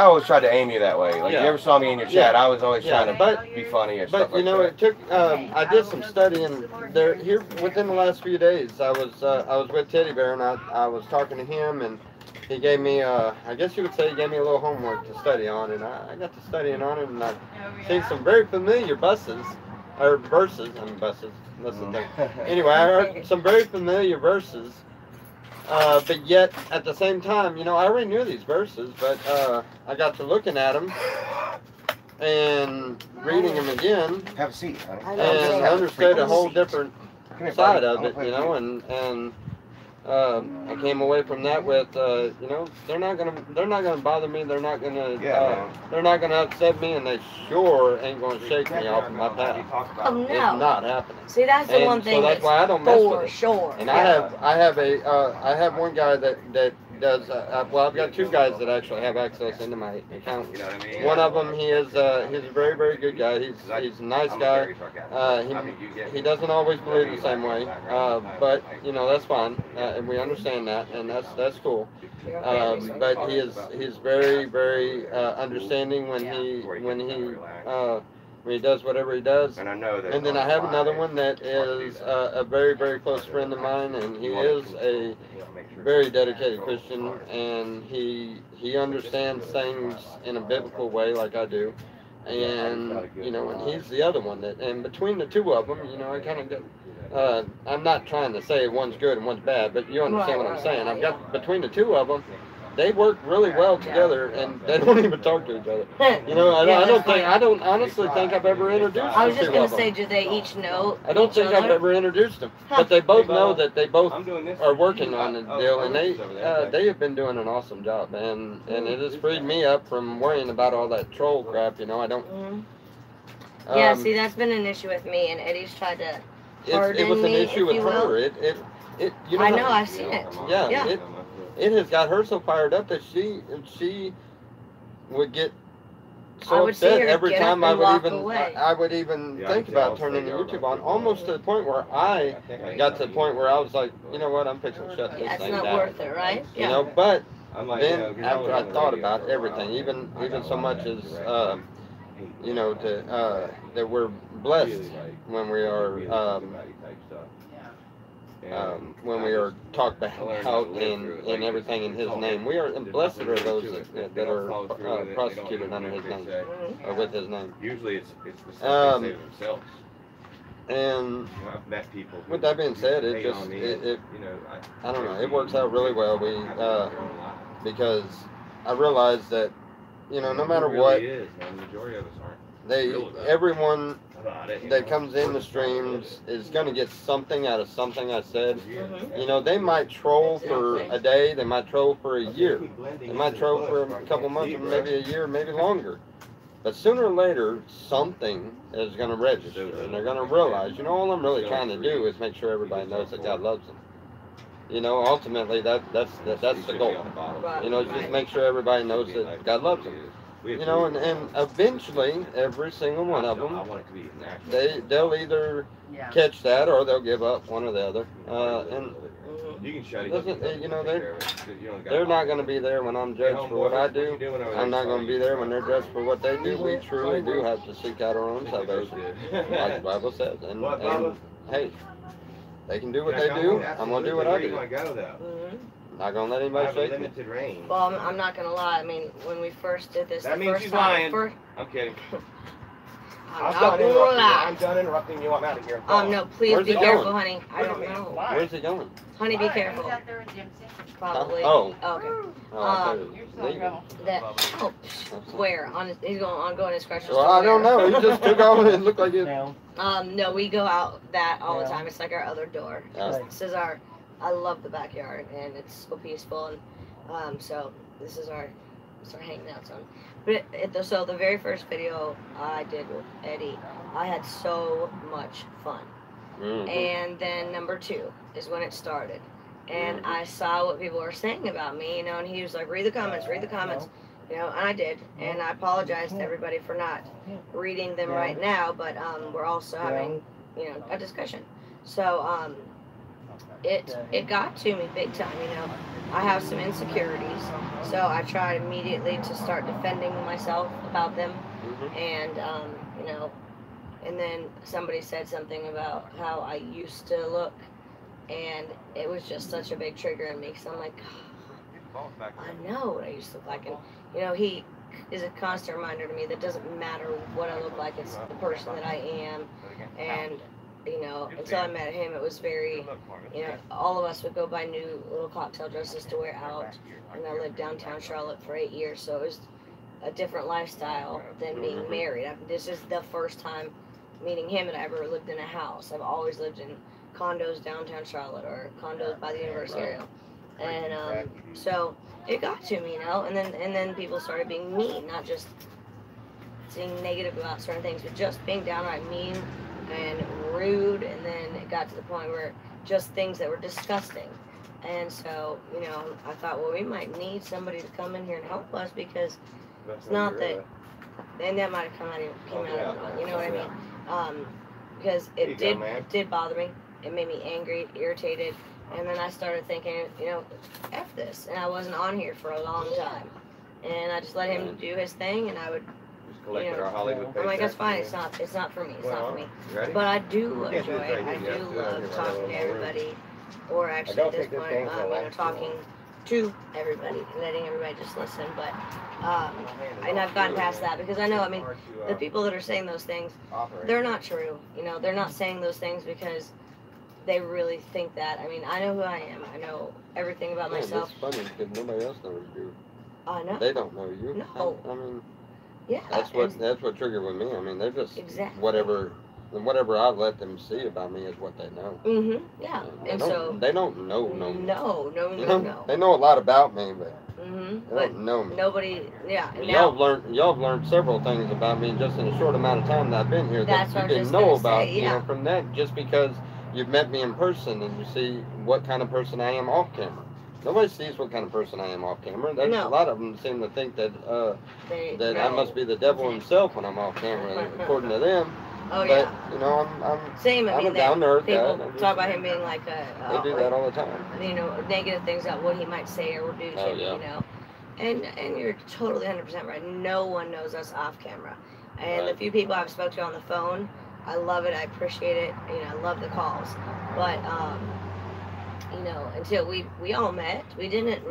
always tried to aim you that way. Like you ever saw me in your chat, I was always trying to be funny and stuff like that. But you know, it took. I did some studying there here within the last few days. I was with Teddy Bear and I was talking to him and. He gave me, I guess you would say he gave me a little homework to study on, and I got to studying on it, and I've seen some very familiar verses, that's the thing. Anyway, I heard some very familiar verses, but yet, at the same time, you know, I already knew these verses, but I got to looking at them, and reading them again, have a seat, honey. And I understood a whole different side of it, you know, and I came away from that with, you know, they're not gonna bother me. They're not gonna upset me, and they sure ain't gonna shake me off of my path. Oh no, it's not happening. See, that's the one thing. So that's why I don't mess with it. Sure. And I have one guy that does. Well, I've got two guys that actually have access into my account. You know what I mean? One of them, he's a very, very good guy. He's a nice guy. He doesn't always believe the same way, but you know that's fine, and we understand that, and that's cool. But he's very, very understanding when he does whatever he does. And I know that. And then I have another one that is a very, very close friend of mine, and he is a very dedicated Christian, and he understands things in a biblical way like I do. And, you know, and he's the other one and between the two of them, you know, I kind of get, I'm not trying to say one's good and one's bad, but you understand what I'm saying. I've got, between the two of them, they work really well together, and they don't even talk to each other. You know, I don't honestly think I've ever introduced them. I was just going to say, do they each know? I don't think I've ever introduced them, but they both know that they both are working on the deal, and they have been doing an awesome job, and it has freed me up from worrying about all that troll crap. You know, I don't. Mm-hmm. Yeah, see, that's been an issue with me, and Eddie's tried to harden it was an me, issue with her. You know, I know, I've seen it. It has got her so fired up that she would get so would see upset her every get time up I and would walk even away. I would even Yeah, think I can about tell turning the I'll YouTube on, almost to the point where I got to the point where I was like, you know what, I'm fixing to shut this Yeah, it's thing not down. worth it, right? You know, but I'm like, then after I thought about everything, even so much as you know, that we're blessed when we are when we are talked about in everything in His name. We are, and blessed are those that are prosecuted under His name or with His name. Usually it's the stuff they say themselves. And I've met people. With that being said, it just I don't know. It works out really well. Because I realized that no matter what, the majority of us aren't. Everyone that comes in the streams is going to get something out of something I said. They might troll for a day, they might troll for a year, they might troll for a couple months, or maybe a year, maybe longer. But sooner or later, something is going to register, and they're going to realize, all I'm really trying to do is make sure everybody knows that God loves them. Ultimately, that's the goal. Just make sure everybody knows that God loves them. And eventually, every single one of them, they'll either catch that or they'll give up, one or the other. They're not going to be there when I'm judged for what I do. I'm not going to be there when they're judged for what they do. We truly do have to seek out our own salvation, like the Bible says. And hey, they can do what they do. I'm going to do what I do. Not gonna let anybody shake me. Well, I'm not gonna lie. I mean, when we first did this, that the means first she's time, lying. I'm kidding. I'm done interrupting you. I'm out of here. No, please Where's be he careful, going? honey. I don't know. Where's he going? Honey, be careful. Probably. Oh. Okay. Where? He's going his crutches. Well, I don't know. He just took off and it looked like it. No, we go out that all the time. It's like our other door. Yeah. This is our. I love the backyard, and it's so peaceful, and so this is our hanging out zone. But so the very first video I did with Eddie, I had so much fun. And then number 2 is when it started, and I saw what people were saying about me, and he was like, read the comments, and I did, and I apologize to everybody for not reading them right now, but we're also having a discussion. So it got to me big time. I have some insecurities, so I tried immediately to start defending myself about them, and and then somebody said something about how I used to look, and it was just such a big trigger in me, because I'm like, I know what I used to look like, and he is a constant reminder to me that it doesn't matter what I look like, it's the person that I am. And until I met him, it was very, all of us would go buy new little cocktail dresses to wear out, and I lived downtown Charlotte for 8 years, so it was a different lifestyle than being married. This is the first time meeting him that I ever lived in a house. I've always lived in condos downtown Charlotte, or condos by the university area, and so it got to me, and then people started being mean, not just being negative about certain things, but just being downright mean and rude, and then it got to the point where just things that were disgusting. And so, I thought, well, we might need somebody to come in here and help us, because it's not that, and that might have come out of it, you know what I mean? Because it did bother me. It made me angry, irritated, and then I started thinking, F this, and I wasn't on here for a long time, and I just let him do his thing, and I would, Our Hollywood I'm like, that's fine. It's not for me. It's not for me. But I do enjoy it. I do love talking to everybody, or actually at this point, talking to everybody, letting everybody just listen. But and I've gotten past that, because I know, the people that are saying those things, they're not true. They're not saying those things because they really think that. I know who I am. I know everything about myself. It's funny because nobody else knows you. I know. They don't know you. No. Yeah. That's what triggered with me. They're just whatever I let them see about me is what they know. Yeah. They don't know. No. They know a lot about me, but they don't know me. Nobody. Yeah. Y'all have learned several things about me just in a short amount of time that I've been here that you didn't know about. From that, just because you've met me in person and you see what kind of person I am off camera. nobody sees what kind of person I am off camera. There's No. a lot of them seem to think that that I no. must be the devil himself when I'm off camera, according to them. Oh But yeah. you know, Same. I I'm mean, a down to earth guy. people talk about him being like a. They do that all the time. You know, negative things about what he might say or do to Oh, me. yeah. You know, and you're totally 100% right. No one knows us off camera, and the Right. few people I've spoke to on the phone, I love it. I appreciate it. You know, I love the calls, but you know, until we all met, we didn't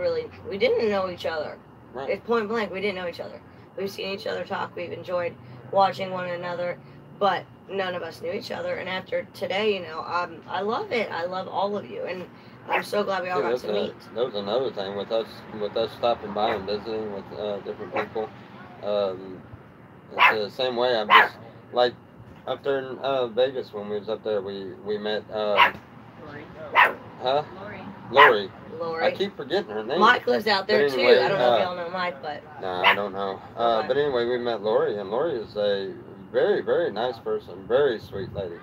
know each other. Right. It's point blank. We didn't know each other. We've seen each other talk. We've enjoyed watching one another, but none of us knew each other. And after today, you know, I love it. I love all of you, and I'm so glad we all got to meet. That was another thing with us stopping by and visiting with different people. It's the same way. I'm just like up there in Vegas when we was up there. We met. Huh? Lori. Lori. I keep forgetting her name. Mike lives out there But anyway, too. I don't know if y'all know Mike, but No, I don't know. Okay. But anyway, we met Lori, and Lori is a very, very nice person, very sweet lady.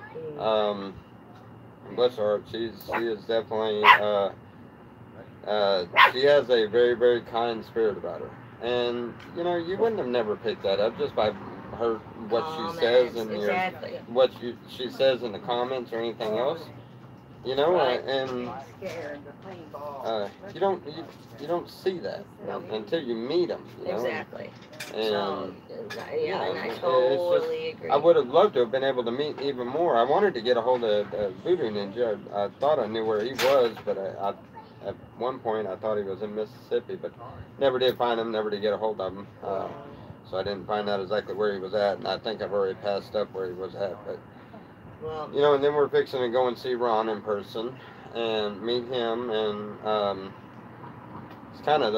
Bless her heart, she is definitely she has a very, very kind spirit about her, and you know, you wouldn't have never picked that up just by her what she says and exactly. what she says in the comments or anything else. You know, and you don't see that Nope. until you meet them. You know? Exactly. And So, yeah, and I it's totally agree. I would have loved to have been able to meet even more. I wanted to get a hold of Voodoo Ninja. I thought I knew where he was, but I at one point I thought he was in Mississippi, but never did find him, never did get a hold of him. So I didn't find out exactly where he was at, and I think I've already passed up where he was at. But Well, you know, and then we're fixing to go and see Ron in person and meet him, and it's kind of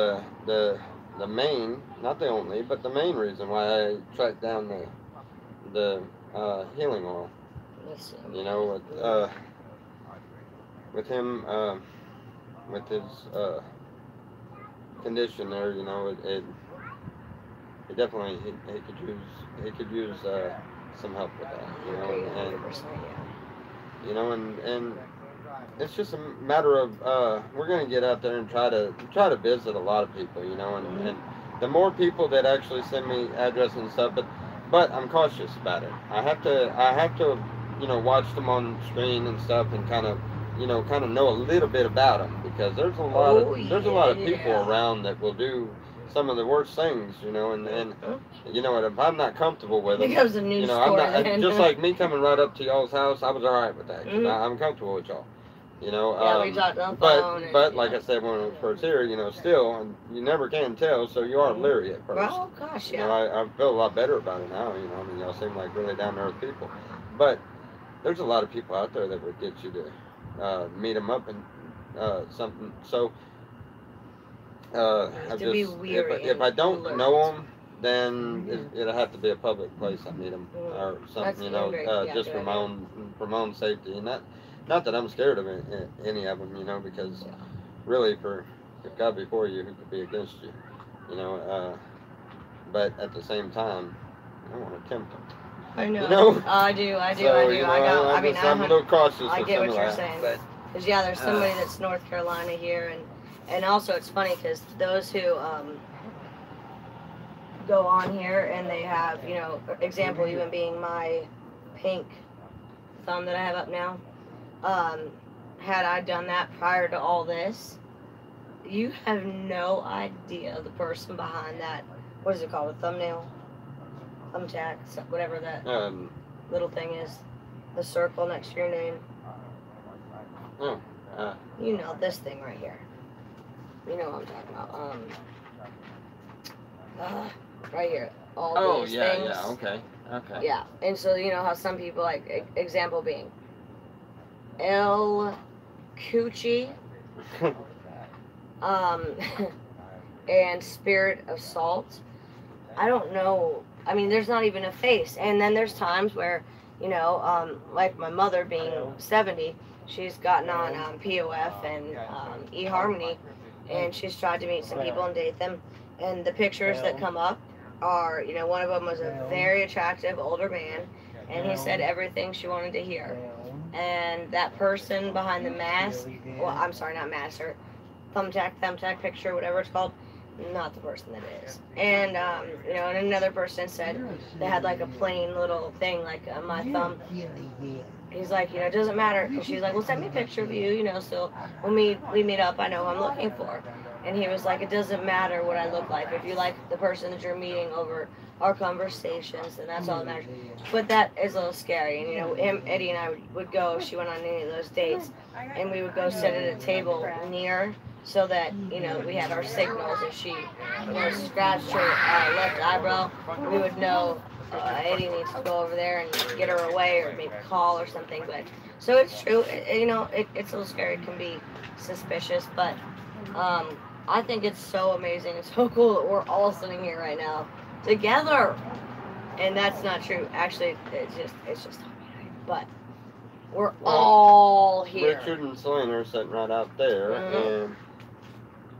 the main, not the only, but the main reason why I tracked down the healing oil. You know, with him, with his condition there, you know, it definitely he could use some help with that, you know, and you know, and it's just a matter of we're gonna get out there and try to visit a lot of people, you know, and the more people that actually send me addresses and stuff, but I'm cautious about it. I have to you know, watch them on screen and stuff and kind of know a little bit about them, because there's a lot of people around that will do some of the worst things, you know, and you know what, if I'm not comfortable with them, it becomes a news you know, I'm story. not, just like me coming right up to y'all's house, I was all right with that, 'cause I'm comfortable with y'all, you know. Yeah, we talked on the phone. But like I said when we were first here, you know, still, and you never can tell, so you are leery at first. Oh gosh, You yeah. know, I feel a lot better about it now, you know. I mean, y'all seem like really down to earth people, but there's a lot of people out there that would get you to meet them up and something. So if I don't know them, then it'll have to be a public place I meet them or something, That's you know, just for my own safety, and not that I'm scared of any of them, you know, because really, if God be for you, who could be against you, you know. But at the same time, I don't want to tempt them. I know. You know? I do. So, you know, I'm a little cautious. I of get some what of you're that, saying. but, Because yeah, there's somebody that's North Carolina here, and also it's funny because those who go on here and they have, you know, example even being my pink thumb that I have up now. Had I done that prior to all this, you have no idea the person behind that. What is it called? A thumbnail, thumbtack, whatever that little thing is. The circle next to your name. You know, this thing right here. You know what I'm talking about. Right here. All these things. yeah, okay. Yeah, and so you know how some people, like, example being El Coochie, and Spirit of Salt. I don't know. I mean, there's not even a face. And then there's times where, you know, like my mother being 70, she's gotten on POF and eHarmony, and she's tried to meet some people and date them. And the pictures that come up are, you know, one of them was a very attractive older man, and he said everything she wanted to hear. And that person behind the mask, well, I'm sorry, not mask, thumbtack picture, whatever it's called. Not the person that is. And you know, and another person said they had like a plain little thing like on my thumb. He's like, you know, it doesn't matter. And she's like, well, send me a picture of you, you know, so when we meet up, I know who I'm looking for. And he was like, it doesn't matter what I look like. If you like the person that you're meeting over our conversations, then that's all that matters. But that is a little scary. And, you know, Eddie and I would go, if she went on any of those dates, and we would go sit at a table near so that, you know, we had our signals. If she, you know, scratched her left eyebrow, we would know Eddie needs to go over there and get her away or maybe call or something. But so it's true. You know, it's a little scary. It can be suspicious, but I think it's so amazing and so cool that we're all sitting here right now together. And that's not true. Actually, it's just but we're all here. Richard and Salina are sitting right out there, and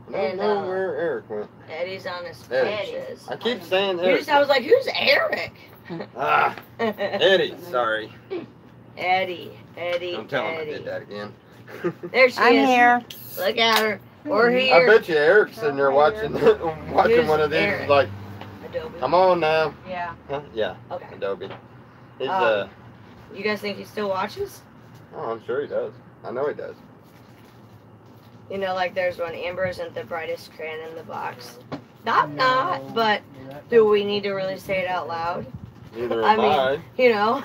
I don't know where Eric went. Eddie's on his pages. I keep saying Eric. I was like, who's Eric? Eddie, sorry. Eddie. Don't tell him I did that again. There she is. I'm here. Look at her. We're here. I bet you Eric's sitting there watching one of these Eric? like, Adobe. come on now. Yeah. Huh? Yeah. Okay. Adobe. He's You guys think he still watches? Oh, I'm sure he does. I know he does. You know, like there's one, Amber isn't the brightest crayon in the box. Not, but do we need to really say it out loud? Neither I am mean, I. you know,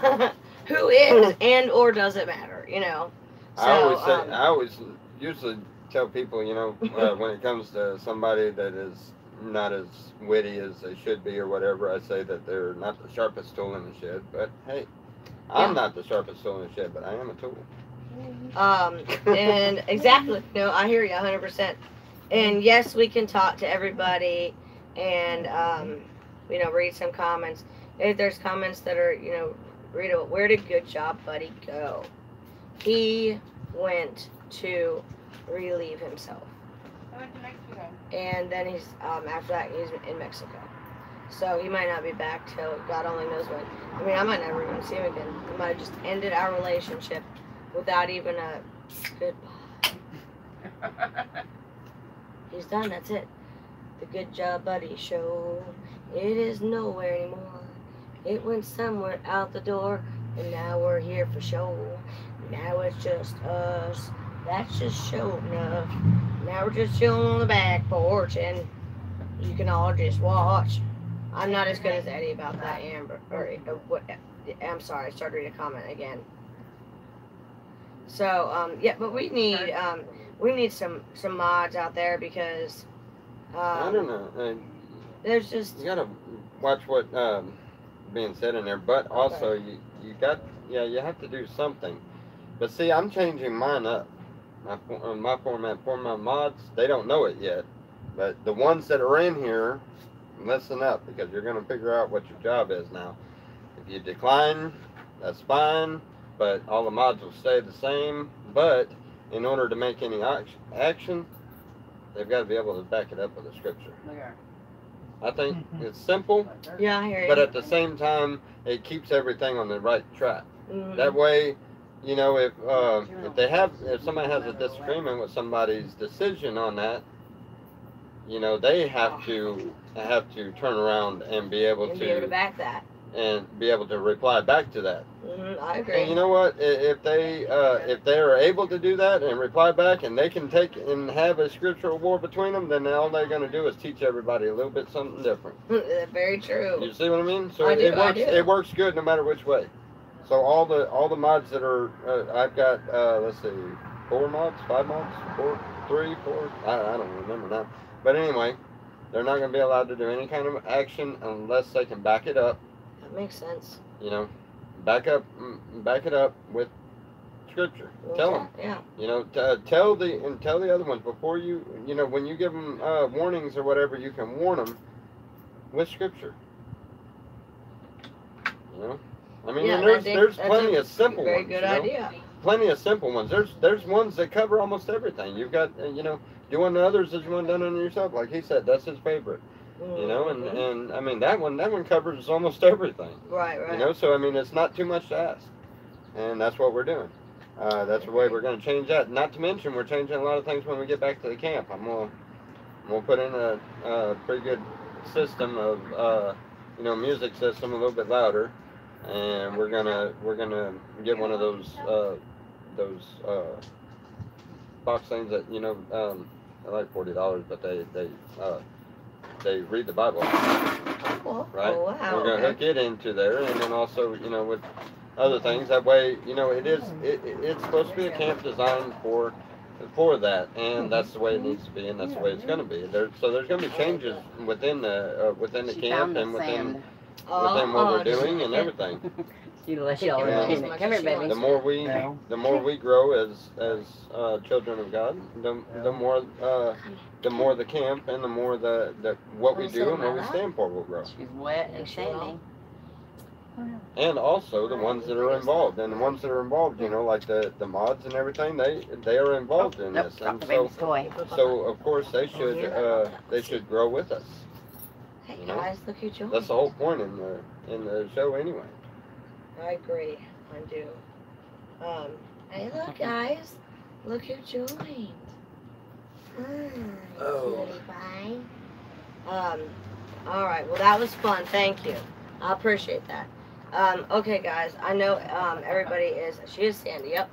who is and or does it matter, you know? So, I always usually tell people, you know, when it comes to somebody that is not as witty as they should be or whatever, I say that they're not the sharpest tool in the shed. But hey, I'm not the sharpest tool in the shed, but I am a tool. And exactly, no, I hear you 100%. And yes, we can talk to everybody and, you know, read some comments. If there's comments that are, you know, read it. Where did Good Job Buddy go? He went to relieve himself. I went to Mexico. And then he's, after that, he's in Mexico. So he might not be back till God only knows when. I mean, I might never even see him again. We might have just ended our relationship without even a goodbye. He's done, that's it. The Good Job Buddy show. It is nowhere anymore. It went somewhere out the door, and now we're here for show. Now it's just us. That's just show enough. Now we're just chilling on the back porch, and you can all just watch. I'm not as good as Eddie about that, Amber. I'm sorry, I started reading a comment again. So, yeah, but we need some mods out there because I don't know. there's just You gotta watch what being said in there, but also you have to do something. But see, I'm changing mine up. My format for my mods, they don't know it yet, but the ones that are in here, listen up because you're gonna figure out what your job is now. If you decline, that's fine, but all the mods will stay the same. But in order to make any action, they've got to be able to back it up with a scripture. I think it's simple, yeah, I hear you. but at the same time, it keeps everything on the right track. Mhm. That way, you know, if somebody has a disagreement with somebody's decision on that, you know, they have to turn around and be able And to be able to back that. and be able to reply back to that. I agree. And you know what? If they are able to do that and reply back, and they can take and have a scriptural war between them, then all they're going to do is teach everybody a little bit something different. Very true. You see what I mean? So I do. It works good no matter which way. So all the mods that are I've got let's see, 5 mods, 3, 4. I don't remember now. But anyway, they're not going to be allowed to do any kind of action unless they can back it up. That makes sense. You know, back it up with scripture. Tell them. Yeah. You know, tell the other ones before you know, when you give them warnings or whatever, you can warn them with scripture. You know, I mean, Yeah, and there's plenty of simple very ones. good you know? idea. Plenty of simple ones. There's ones that cover almost everything. You've got you know, do unto others as you want done unto yourself. Like he said, that's his favorite. You know, and I mean that one covers almost everything. Right. You know, so I mean it's not too much to ask, and that's what we're doing. That's the way we're going to change that. Not to mention, we're changing a lot of things when we get back to the camp. I'm gonna put in a pretty good system of music system, a little bit louder, and we're gonna get one of those box things that they're like $40, but they read the Bible, right? Oh, wow. We're gonna hook it into there, and then also with other things. That way, it's supposed to be a camp designed for that, and that's the way it needs to be, and that's the way it's going to be. So there's going to be changes within the camp and within what we're doing and everything. Come here, baby. The more we grow as children of God, the more the camp and the more the what we do and what we stand for will grow. She's wet and sandy. And also the ones that are involved, and the ones that are involved, like the mods and everything, they are involved in this, and so of course they should grow with us. Hey guys, look who joined. That's the whole point in the show anyway. I agree. I do. Hey, look guys, look who joined. Cutie pie. All right. Well, that was fun. Thank you. I appreciate that. Okay, guys, I know everybody she is Sandy, yep,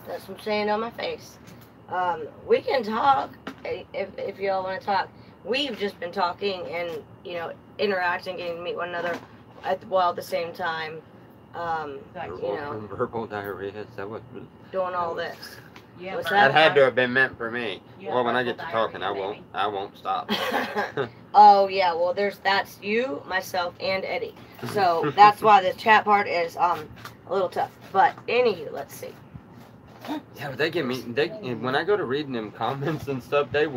that's some sand on my face. We can talk if y'all want to talk. We've just been talking and, interacting, getting to meet one another at the same time, Verbal diarrhea, is that what? Doing all this. Yeah, What's that that? had to have been meant for me. Yeah, Well, when I get to verbal talking, diarrhea, I won't stop. Oh, yeah, well, that's you, myself, and Eddie. So that's why the chat part is a little tough. But anywho, let's see. Yeah, but they get me. When I go to reading them comments and stuff, next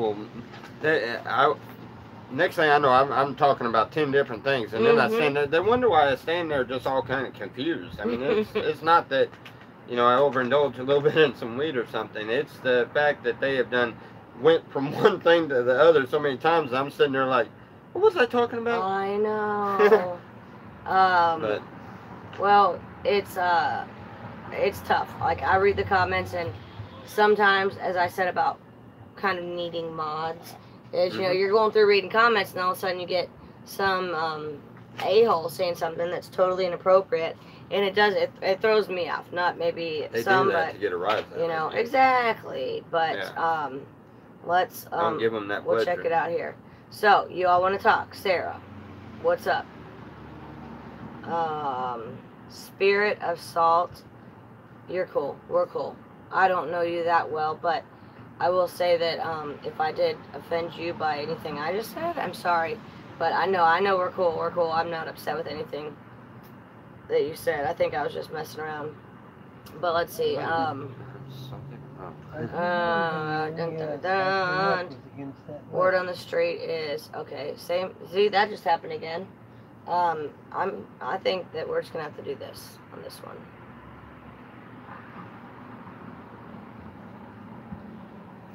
thing I know, I'm talking about 10 different things, and then I stand there. They wonder why I stand there just all kind of confused. I mean, it's not that I overindulge a little bit in some weed or something. It's the fact that they have went from one thing to the other so many times, and I'm sitting there like, what was I talking about? I know. Well, it's tough. Like, I read the comments, and sometimes, as I said about kind of needing mods, is you're going through reading comments, and all of a sudden you get some a-hole saying something that's totally inappropriate, and it throws me off. Not maybe they some, do that but to get a rise out. Exactly. But let's don't give them that we'll pleasure. check it out here. So you all want to talk? Sarah, what's up? Spirit of Salt, you're cool. We're cool. I don't know you that well, but I will say that if I did offend you by anything I just said, I'm sorry. But I know we're cool. We're cool. I'm not upset with anything that you said. I think I was just messing around. But let's see. Dun, dun, dun. Word on the street is okay. Same. See, that just happened again. I think that we're just gonna have to do this on this one.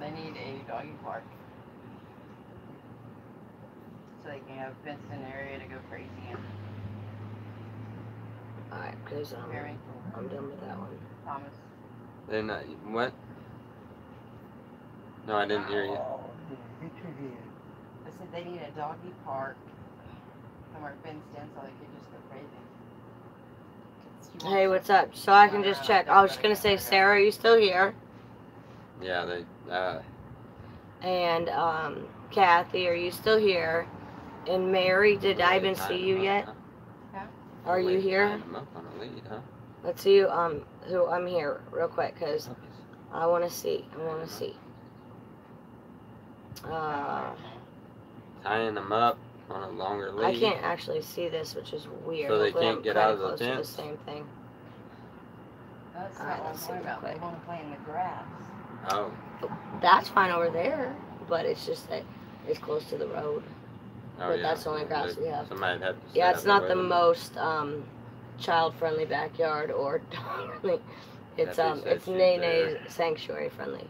They need a doggy park. So they can have a fenced in area to go crazy in. Alright, because Very I'm done with that one. Thomas. Then what? No, I didn't hear you. I said they need a doggy park somewhere fenced in so they could just go crazy. Hey, what's up? So I can just check. I was just gonna say, Sarah, are you still here? Yeah, they. And Kathy, are you still here? And Mary, did I even see you yet? Are you here? Let's see who I'm here real quick, because I want to see. Tying them up on a longer lead. I can't actually see this, which is weird. So they Hopefully can't I'm get kinda out of the close to fence? same thing. That's Alright, not let's see what I'm real talking about. They quick. want to play in the grass. Oh. That's fine over there, but it's just that it's close to the road. Oh, But yeah. that's the only grass we have. Somebody'd have to Yeah, stay it's out not of the way. most child-friendly backyard or dog-friendly. It's That'd be so it's cheap Nene sanctuary friendly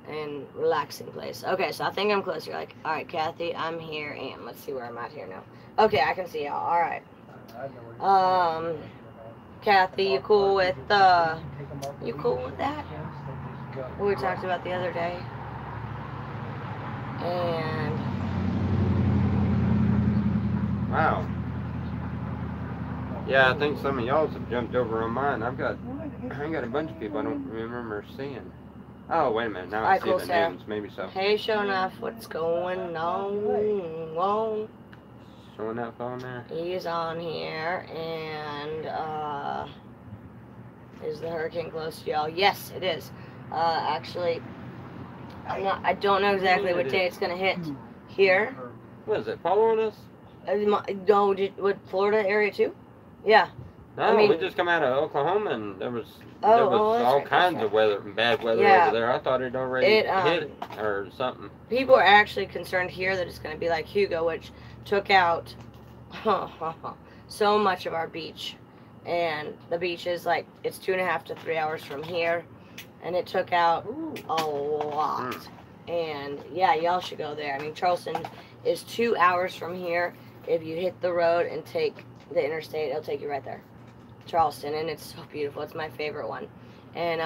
and relaxing place. Okay, so I think I'm close. You're like, all right, Kathy, I'm here, and let's see where I'm at here now. Okay, I can see y'all. All right. Kathy, you cool with you cool with that? What we talked about the other day. And wow. Yeah, I think some of y'all have jumped over on mine. I got a bunch of people I don't remember seeing. Oh, wait a minute. Now I see cool, the Sarah. names. Maybe so. Hey, sure enough, what's going on? Showing that phone there. He's on here, and is the hurricane close to y'all? Yes, it is. Actually, I don't know exactly what day it's gonna hit here. What is it? Following us? No, what, Florida area too? Yeah. No, I mean, we just come out of Oklahoma and there was that's all right, kinds right. of weather, bad weather Yeah. over there. I thought it already hit or something. People are actually concerned here that it's going to be like Hugo, which took out so much of our beach. And the beach is like, it's 2.5 to 3 hours from here. And it took out a lot. And yeah, y'all should go there. I mean, Charleston is 2 hours from here. If you hit the road and take the interstate, it'll take you right there. Charleston, and it's so beautiful. It's my favorite one. And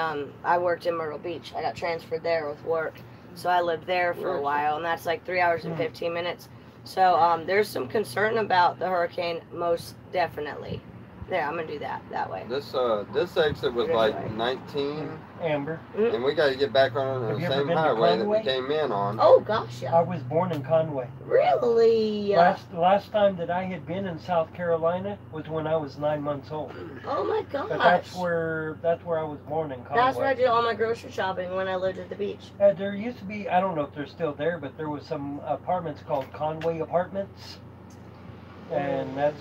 I worked in Myrtle Beach. I got transferred there with work. So I lived there for a while, and that's like 3 hours and 15 minutes. So there's some concern about the hurricane, most definitely. There, I'm gonna do that way. This exit was like 19, Amber. and we got to get back on Have the you ever same been to highway that we Conway? came in on. Oh gosh, yeah. I was born in Conway. Really? Last time that I had been in South Carolina was when I was 9 months old. Oh my gosh. But that's where I was born in Conway. That's where I did all my grocery shopping when I lived at the beach. There used to be, I don't know if they're still there, but there was some apartments called Conway Apartments, and that's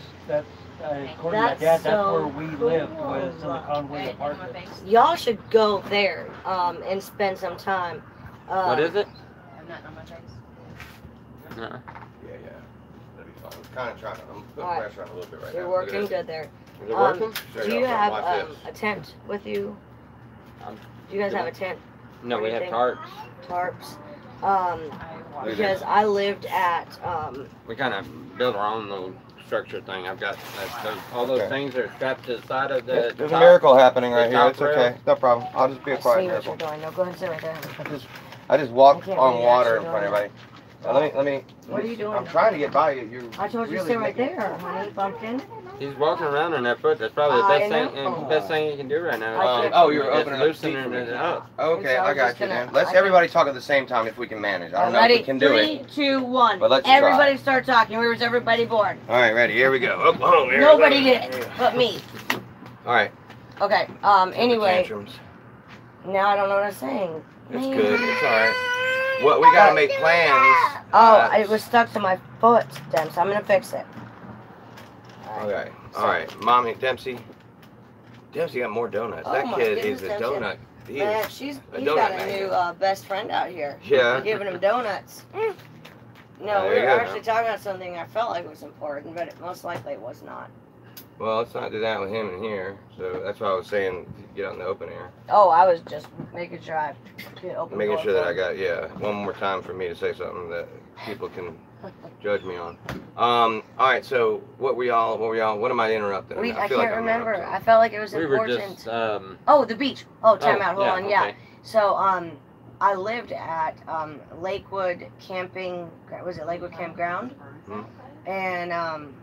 according to my dad, that's where we lived, was in the Conway Apartments. Y'all should go there and spend some time. What is it? I'm not on my face. No. Yeah. That'd be fine. I'm kind of trying to. I'm putting Alright. pressure on a little bit right You're now. working good there. Is it working? Show Do y'all you something. have Watch this. a tent with you? Um, Do you guys have a tent? No, What do we you have think? tarps. Tarps? Look at Because I lived at We kind of built our own little structure thing. I've got all those Okay. things are strapped to the side of the There's top. a miracle happening right the here. top It's okay. rail. No problem. I'll just be a I quiet see what miracle. you're doing. No, go ahead and sit right there. I just walked I can't on believe water you're in front of actually everybody. Let me. What are you doing? I'm trying to get by you. You're I told you to really sit right making- there, honey, pumpkin. He's walking around on that foot. That's probably the I best thing. know. And best thing you can do right now. I can't- Oh, you were It's opening up the seat loosening for me. it up. Okay, So I I was got just you gonna- then. Let's I everybody talk at the same time if we can manage. I don't know if Ready? we can do it. 3, 2, 1. But let's Everybody try. start talking. Where was everybody born? All right, ready. Here we go. Oh, here Nobody we did go. it, but me. All right. Okay. Anyway, Tantrums. now I don't know what I'm saying. It's Man. good. It's all right. What we gotta make plans. Oh, it was stuck to my foot, Dem, so I'm gonna fix it. Okay. All right. Mommy, Dempsey. Dempsey got more donuts. Oh That my kid goodness, is a Dempsey. donut. He Man, is. he's a got donut a man. new best friend out here. Yeah. We're giving him donuts. No, There we you were go. actually talking about something I felt like was important, but it most likely it was not. Well, let's not do that with him in here. So that's why I was saying get out in the open air. Oh, I was just making sure I could open the Making door sure that for I him. got one more time for me to say something that people can judge me on. All right. So what am I interrupting? I feel can't I'm remember. interrupting. I felt like it was We were important. just. Oh, the beach. Oh, time out. Hold on. Yeah. Okay. So, I lived at Lakewood Camping. Was it Lakewood Campground? Mhm. And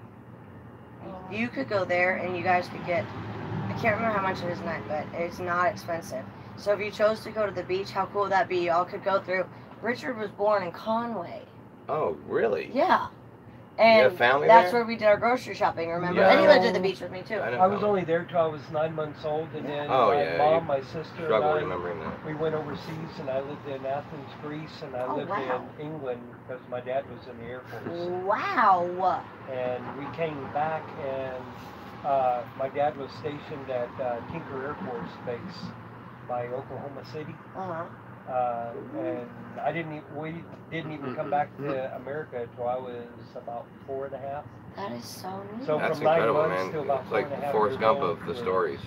you could go there, and you guys could get. I can't remember how much it is a night, but it's not expensive. So if you chose to go to the beach, how cool would that be? Y'all could go through. Richard was born in Conway. Oh, really? Yeah. You And have family that's there? where we did our grocery shopping, remember? Yeah. And he lived at the beach with me, too. I know. I was only there till I was 9 months old, and then Oh, my yeah, mom, you my sister, and Struggle I, remembering that. we went overseas, and I lived in Athens, Greece, and I Oh, lived wow. in England because my dad was in the Air Force. Wow. And we came back, and my dad was stationed at Tinker Air Force Base by Oklahoma City. Uh-huh. And we didn't even come back to America until I was about 4.5. That is so neat. So That's from 9 incredible, months man. to about It's like 4.5 the Forrest years Gump old of the to- stories.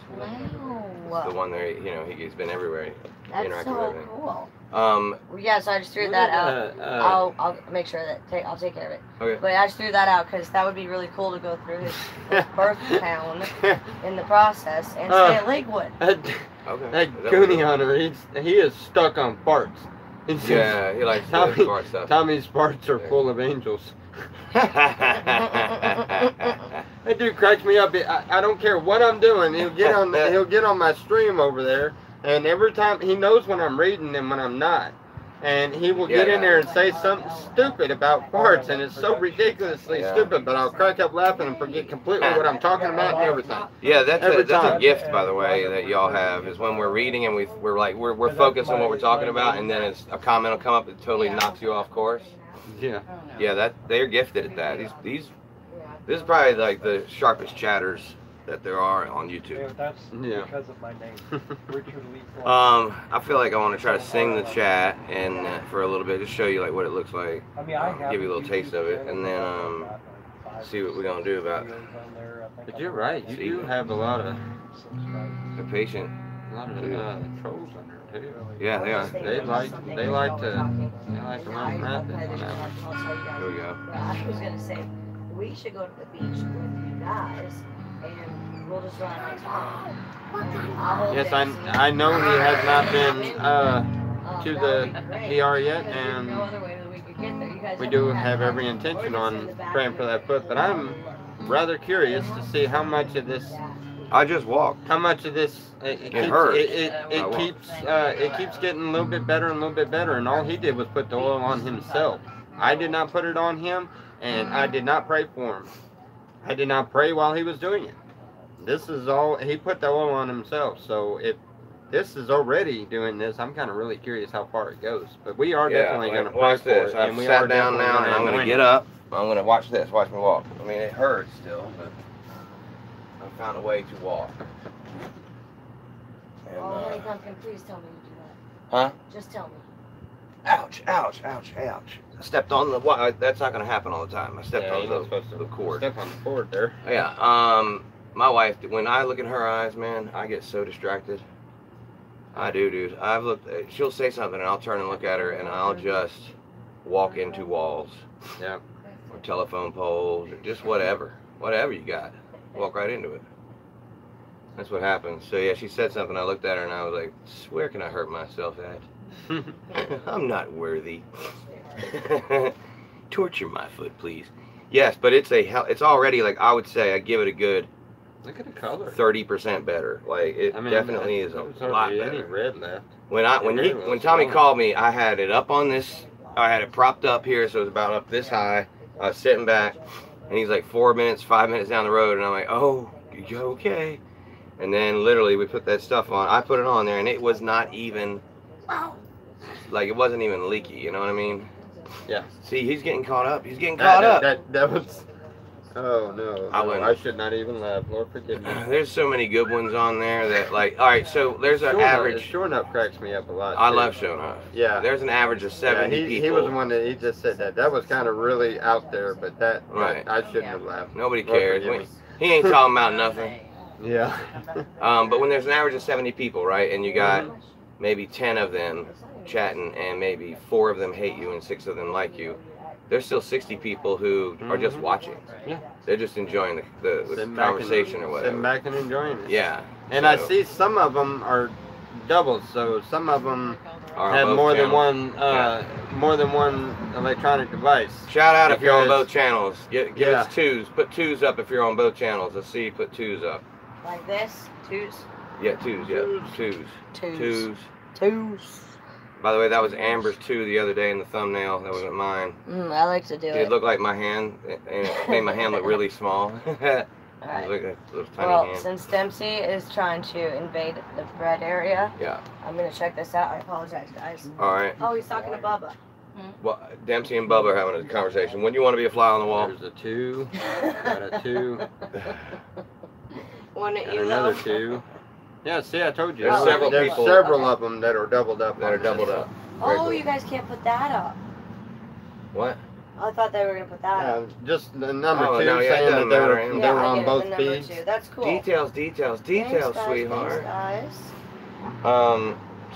Wow. The one there, he's been everywhere. That's interacting so with everything. cool. Yeah, so I just threw that out. I'll make sure that I'll take care of it. Okay. But I just threw that out because that would be really cool to go through his birth town in the process and stay at Lakewood. Okay. That Goonie hunter, he is stuck on farts. Yeah, he likes the fart stuff. Tommy's farts are full of angels. That dude cracks me up. I don't care what I'm doing. He'll get on my stream over there, and every time he knows when I'm reading and when I'm not, and he will get in there and say something stupid about farts, and it's so ridiculously stupid. But I'll crack up laughing and forget completely what I'm talking about and everything. Yeah, that's a gift, by the way, that y'all have. Is when we're reading and we're focused on what we're talking about, and then a comment will come up that totally knocks you off course. Yeah. Yeah, that they're gifted at that. This is probably like the sharpest chatters that there are on YouTube. Yeah, that's because of my name, Richard Lee. I feel like I want to try to sing the chat and for a little bit, just show you like what it looks like. I mean, give you a little taste of it, and then see what we're gonna do about it. But you're right. You do have a lot of patient. A lot of trolls under it too. Yeah, they are. They like to run rapid on that one. Here we go. I was gonna say we should go to the beach with you guys, and we'll just run like Tom. Yes, I know he has not been to the ER yet, and we do have every intention on praying for that foot. But I'm rather curious to see how much of this. I just walked. How much of this it hurts. It keeps getting a little bit better and a little bit better, and all he did was put the oil on himself. I did not put it on him, and I did not pray for him. I did not pray while he was doing it. This is all he put the oil on himself. So if this is already doing this, I'm kind of really curious how far it goes. But we are definitely going to pray watch for this. it. I've sat down now, and I'm going to get up. I'm going to watch this. Watch me walk. I mean, it hurts still, but I found a way to walk. And, honey, Pumpkin, please tell me you do that. Huh? Just tell me. Ouch, ouch, ouch, ouch. I stepped on the, that's not going to happen all the time. I stepped on the cord. Step on the cord there. Yeah, my wife, when I look in her eyes, man, I get so distracted. I do, dude. I've looked, she'll say something and I'll turn and look at her and I'll just walk into walls. Yeah. Or telephone poles, or just whatever. Whatever you got. Walk right into it. That's what happens. So yeah, she said something, I looked at her and I was like, where can I hurt myself at? I'm not worthy. Torture my foot, please. Yes, but it's already, like, I would say I give it a good, look at the color, 30% better. Like it definitely is a lot better. Any red left. When Tommy called me, I had it up on this. I had it propped up here, so it was about up this high. I was sitting back, and he's like 5 minutes down the road, and I'm like, oh, you okay? And then literally we put that stuff on. I put it on there, and it was not even, like, it wasn't even leaky. You know what I mean? Yeah. See, he's getting caught up. He's getting caught up. That was. Oh no. I should not even laugh. Lord forgive me. There's so many good ones on there that, like, all right. So there's an average. Showing up cracks me up a lot. I love showing up. Yeah. There's an average of 70 people. He was the one that he just said that. That was kind of really out there, but that I shouldn't have laughed. Nobody cares. He ain't talking about nothing. Yeah. But when there's an average of 70 people, right, and you got maybe 10 of them chatting, and maybe 4 of them hate you and 6 of them like you, there's still 60 people who are just watching. Yeah. They're just enjoying the conversation or whatever. Sitting back and enjoying it. Yeah. And I see some of them are doubles, so some of them have more than one electronic device. Shout out if you're on both channels. Give us 2s. Put 2s up if you're on both channels. Let's see. Put 2s up. Like this? 2s? Yeah, 2s. Yeah, 2s. 2s. By the way, that was Amber's 2 the other day in the thumbnail. That wasn't mine. I like to do it. It looked like my hand, and it made my hand look really small. Alright. Look at those tiny hands. Since Dempsey is trying to invade the bread area, I'm going to check this out. I apologize, guys. Alright. Oh, he's talking to Bubba. Well, Dempsey and Bubba are having a conversation. When do you want to be a fly on the wall? There's a 2. Got a 2. One at Got you, another though. 2. Yeah, see, I told you. There's several of them that are doubled up. Oh, you guys can't put that up. What? I thought they were going to put that up. Just the number 2 no, yeah, saying that they were on the both number feeds. 2. That's cool. Details, Thanks, sweetheart. guys.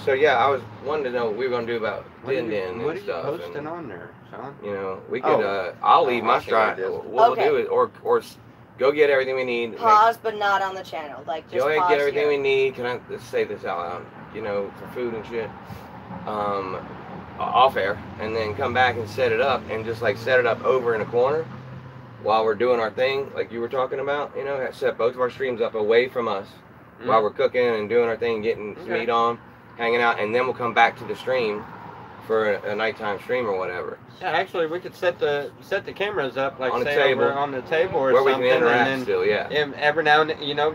So yeah, I was wanting to know what we were gonna do about What are Din you, Din what are and you stuff. posting And, on there, Sean? you know, we could. Oh. I'll leave Oh, my I see stride. what it is. What Okay. we'll do is, or go get everything we need. Pause, but not on the channel. Like just Go ahead and pause get everything here. we need. Can I let's say this out loud? You know, for food and shit. Off air, and then come back and set it up, and just like set it up over in a corner while we're doing our thing, like you were talking about. You know, set both of our streams up away from us while we're cooking and doing our thing, getting some meat on, hanging out, and then we'll come back to the stream for a nighttime stream or whatever. Yeah, actually, we could set the cameras up like On the say table. over on the table or Where we something, can interact and then still, yeah. every now and then, you know,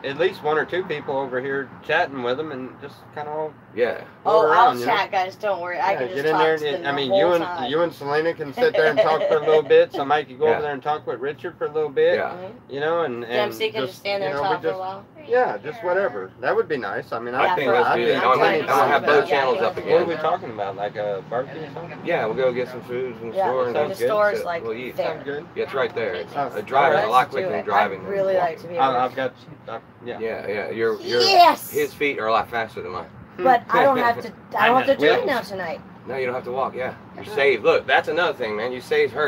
at least one or two people over here chatting with them, and just kind of all Yeah. Oh, around, I'll you chat, guys. Don't worry. I Yeah, can just get in talk there. to them I mean, the whole time. you and Salina can sit there and talk for a little bit. Somebody could go Yeah. over there and talk with Richard for a little bit. Yeah. You know, and Dempsey can just stand there you and know, we talk for a just- while. Yeah, just whatever. That would be nice. I mean, I Yeah, think for let's us. do that. I'm I'm gonna excited have about both it. channels Yeah, up yeah. What are again. we talking about? Like a barbecue or something? Yeah, we'll go get some food from the Yeah, store and sounds the good. store's sit- like we'll eat. there. Sounds good. Yeah, it's right there. It's Oh, driving alright. a lot Let's do quicker than it. driving. I'd really like to be able I've got, yeah. Yeah, your Yes! his feet are a lot faster than mine. But I don't have to. I don't have to do Yeah. it now tonight. No, you don't have to walk. Yeah, you're saved. Look, that's another thing, man. You saved her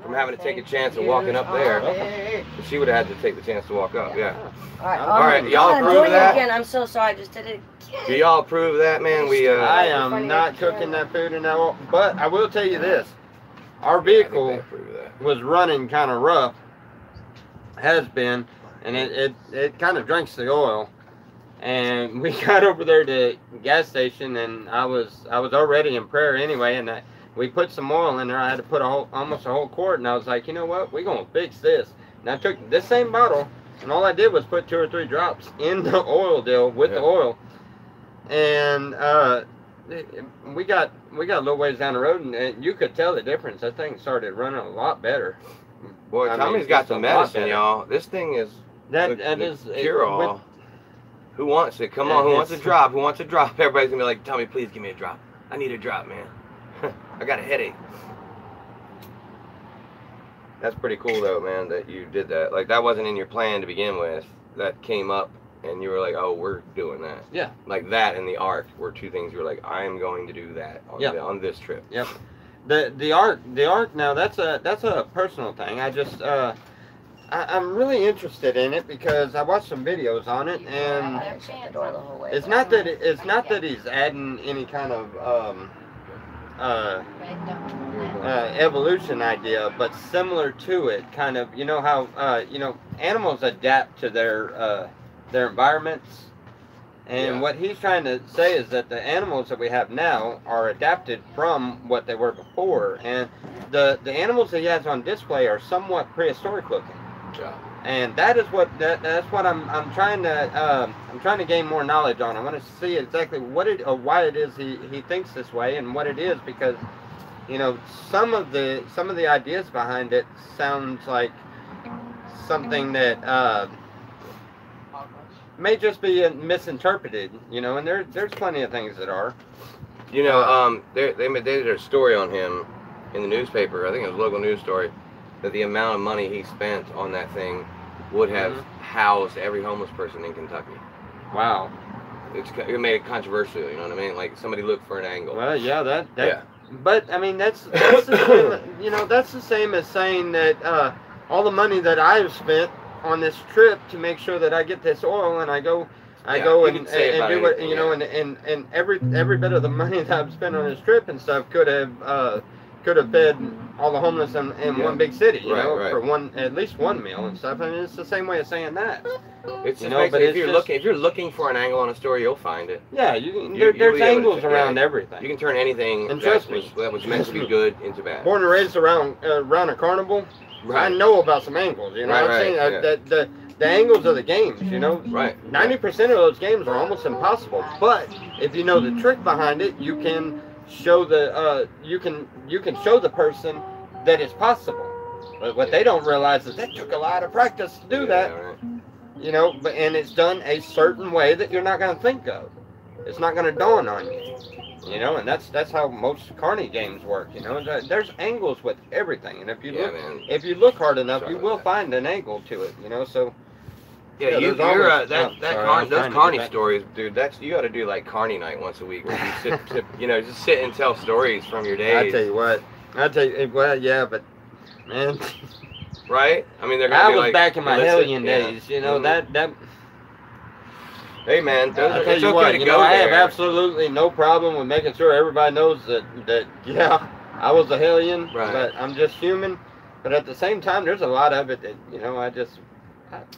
from having to take a chance of walking up there. She would have had to take the chance to walk up. Yeah. All right. All right, y'all God, I'm approve doing of that? it again. I'm so sorry. I just did it again. Do y'all approve of that, man? We I Funny am not that cooking camera. that food in that oil, but I will tell you this. Our I think they vehicle approve of that. was running kind of rough, has been, and it kind of drinks the oil. And we got over there to the gas station, and I was already in prayer anyway, and we put some oil in there. I had to put almost a whole quart, and I was like, you know what, we're gonna fix this. And I took this same bottle, and all I did was put 2 or 3 drops in the oil deal with the oil, and we got a little ways down the road, and you could tell the difference. That thing started running a lot better. Boy, I Tommy's mean, got just the a lot medicine, better. y'all. This thing is That the is cure all. with- Who wants it? Come Yeah, on, who wants a it's- drop? Who wants a drop? Everybody's gonna be like, Tommy, please give me a drop. I need a drop, man. I got a headache. That's pretty cool though, man, that you did that. Like that wasn't in your plan to begin with. That came up and you were like, oh, we're doing that. Yeah. Like that and the arc were two things you were like, I am going to do that on, Yeah. on this trip. Yep. The arc now, that's a personal thing. I just I'm really interested in it because I watched some videos on it, and Shut the door the whole way. it's not that he's adding any kind of evolution idea, but similar to it, kind of. You know how you know, animals adapt to their environments, and Yeah. what he's trying to say is that the animals that we have now are adapted from what they were before, and the animals that he has on display are somewhat prehistoric looking. Yeah. And that is what that's what I'm trying to gain more knowledge on. I want to see exactly what it or why it is he thinks this way and what it is, because you know some of the ideas behind it sounds like something that may just be misinterpreted, you know, and there's plenty of things that are. You know, they did a story on him in the newspaper. I think it was a local news story, that the amount of money he spent on that thing would have housed every homeless person in Kentucky. Wow. It made it controversial, you know what I mean? Like somebody looked for an angle. Well, yeah, that Yeah. But I mean, that's the same, you know, that's the same as saying that all the money that I've spent on this trip to make sure that I get this oil, and I go Yeah, go you and can say about do what, anything, you know, and every bit of the money that I've spent on this trip and stuff could have fed all the homeless in Yeah. one big city, you Right, know, right. for at least one meal and stuff. I mean, it's the same way of saying that. It's You just know, but basically, it's just- if you're looking for an angle on a story, you'll find it. Yeah, you'll there's be able to- angles yeah. around everything. You can turn anything And that trust was, me. that was meant to be good into bad. Born and raised around a carnival. I know about some angles, you know Right, what I'm saying? right, yeah. The angles of the games, you know? Right. 90% of those games are almost impossible, but if you know the trick behind it, you can show you can show the person that it's possible. But what they don't realize is that took a lot of practice to do that, Right. you know, and it's done a certain way that you're not going to think of. It's not going to dawn on you. You know, and that's how most carny games work. You know, there's angles with everything, and if you Yeah, look man. if you look hard enough, Sorry you about will that. find an angle to it. You know, so Yeah, there's you're always- that oh, that sorry, Car- I'm those trying to Carney get back. stories, dude. That's you got to do like Carney night once a week, where you sit, you know, just sit and tell stories from your days. I tell you what. Well, yeah, but man, Right? I mean, they're gonna I be was like, back in my illicit, hellion yeah. days. You know Mhm. that. Hey man, those I are, tell it's you okay what, to you go know, I there. have absolutely no problem with making sure everybody knows that yeah, I was a hellion, Right. but I'm just human. But at the same time, there's a lot of it that, you know,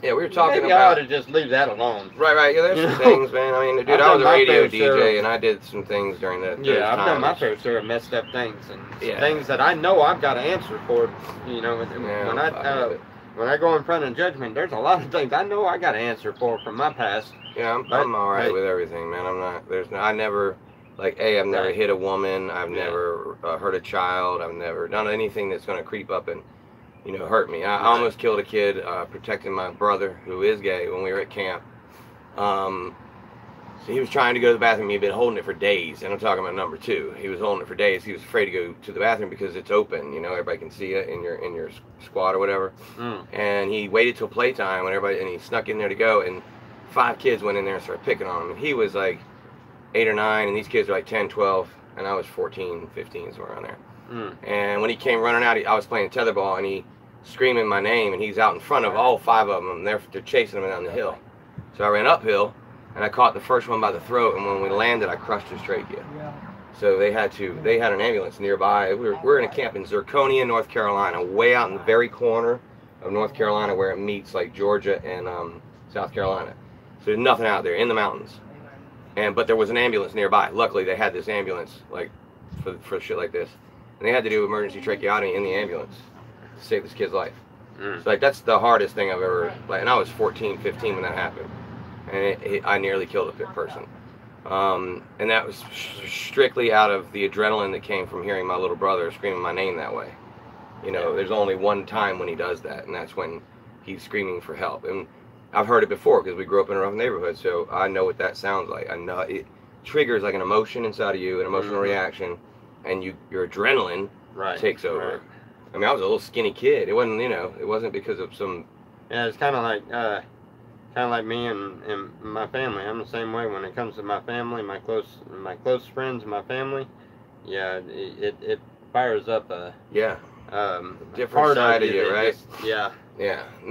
Yeah, we were talking maybe I ought about. to just leave that alone. Right. Yeah, there's You some know, things, man. I mean, dude, I've I was done a my radio fair share DJ, of- and I did some things during that. Yeah, I've done my times. fair share of messed up things and Yeah. things that I know I've got to answer for. You know, and Yeah, when I'm fine with it. when I go in front of judgment, there's a lot of things I know I got to answer for from my past. Yeah, But, I'm all right hey. with everything, man. I'm not. I never, like, I've never Right. hit a woman. I've Yeah. never hurt a child. I've never done anything that's gonna creep up and, you know, hurt me. I Right. almost killed a kid protecting my brother who is gay when we were at camp. So he was trying to go to the bathroom. He'd been holding it for days, and I'm talking about number 2. He was holding it for days. He was afraid to go to the bathroom because it's open. You know, everybody can see it in your squad or whatever. And he waited till playtime when everybody, and he snuck in there to go, and 5 kids went in there and started picking on him. And he was like 8 or 9, and these kids were like 10, 12, and I was 14, 15, somewhere around there. And when he came running out, I was playing tetherball, and he screaming my name, and he's out in front of all 5 of them. They're chasing him down the hill. So I ran uphill, and I caught the first one by the throat, and when we landed, I crushed his trachea. So they had an ambulance nearby. We're in a camp in Zirconia, North Carolina, way out in the very corner of North Carolina where it meets like Georgia and South Carolina. So there's nothing out there in the mountains. But there was an ambulance nearby. Luckily, they had this ambulance like for shit like this, and they had to do emergency tracheotomy in the ambulance to save this kid's life. So like that's the hardest thing I've ever. Like, and I was 14, 15 when that happened, and I nearly killed a person. And that was strictly out of the adrenaline that came from hearing my little brother screaming my name that way. You know, there's only one time when he does that, and that's when he's screaming for help. And I've heard it before because we grew up in a rough neighborhood, so I know what that sounds like. I know it triggers like an emotion inside of you, an emotional reaction, and your adrenaline takes over. Right. I mean, I was a little skinny kid. It wasn't, you know, it wasn't because of some. Yeah, it's kind of like me and my family. I'm the same way when it comes to my family, my close friends, and my family. Yeah, it fires up a different part side of that you, right? Yeah.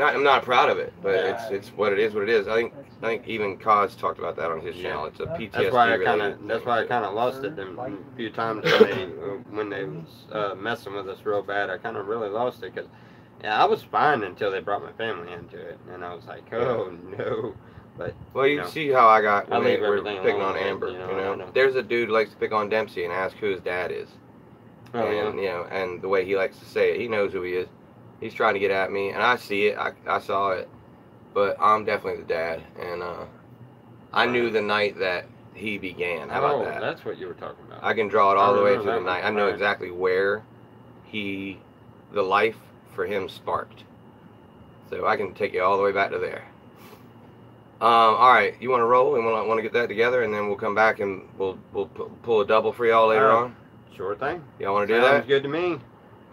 I'm not proud of it, but it's what it is. What it is. I think even Cos talked about that on his channel. It's a PTSD. That's why I kind of lost it a few times when they was messing with us real bad. I kind of really lost it because I was fine until they brought my family into it, and I was like, oh no. But you see how I got when leave we're everything picking alone, on Amber. you know, You know, I know. there's a dude who likes to pick on Dempsey and ask who his dad is. Oh, And you know, and the way he likes to say it, he knows who he is. He's trying to get at me, and I see it. I saw it, but I'm definitely the dad, and I knew the night that he began. How about that? That's what you were talking about. I can draw it all the way to remember the that night. I one. know Right. exactly where the life for him sparked. So I can take you all the way back to there. All right, you want to roll and want to get that together, and then we'll come back and we'll pull a double for y'all later on. Sure thing. Y'all want to do Sounds that? good to me.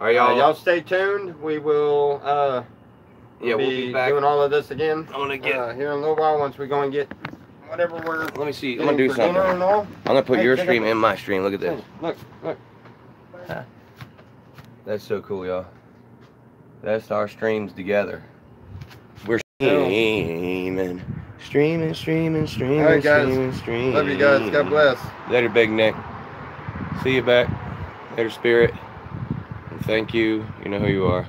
All right, y'all. Y'all stay tuned. We will We'll be back. doing all of this again. I'm gonna get. Here in a little while once we go and get whatever we're Let me see. I'm getting gonna do for something. dinner and all. I'm gonna put Hey, your check stream out- in my stream. Look at this. Look. That's so cool, y'all. That's our streams together. We're streaming. All right, guys. streaming. Love you guys. God bless. Later, Big Nick. See you back. Later, Spirit. And thank you. You know who you are.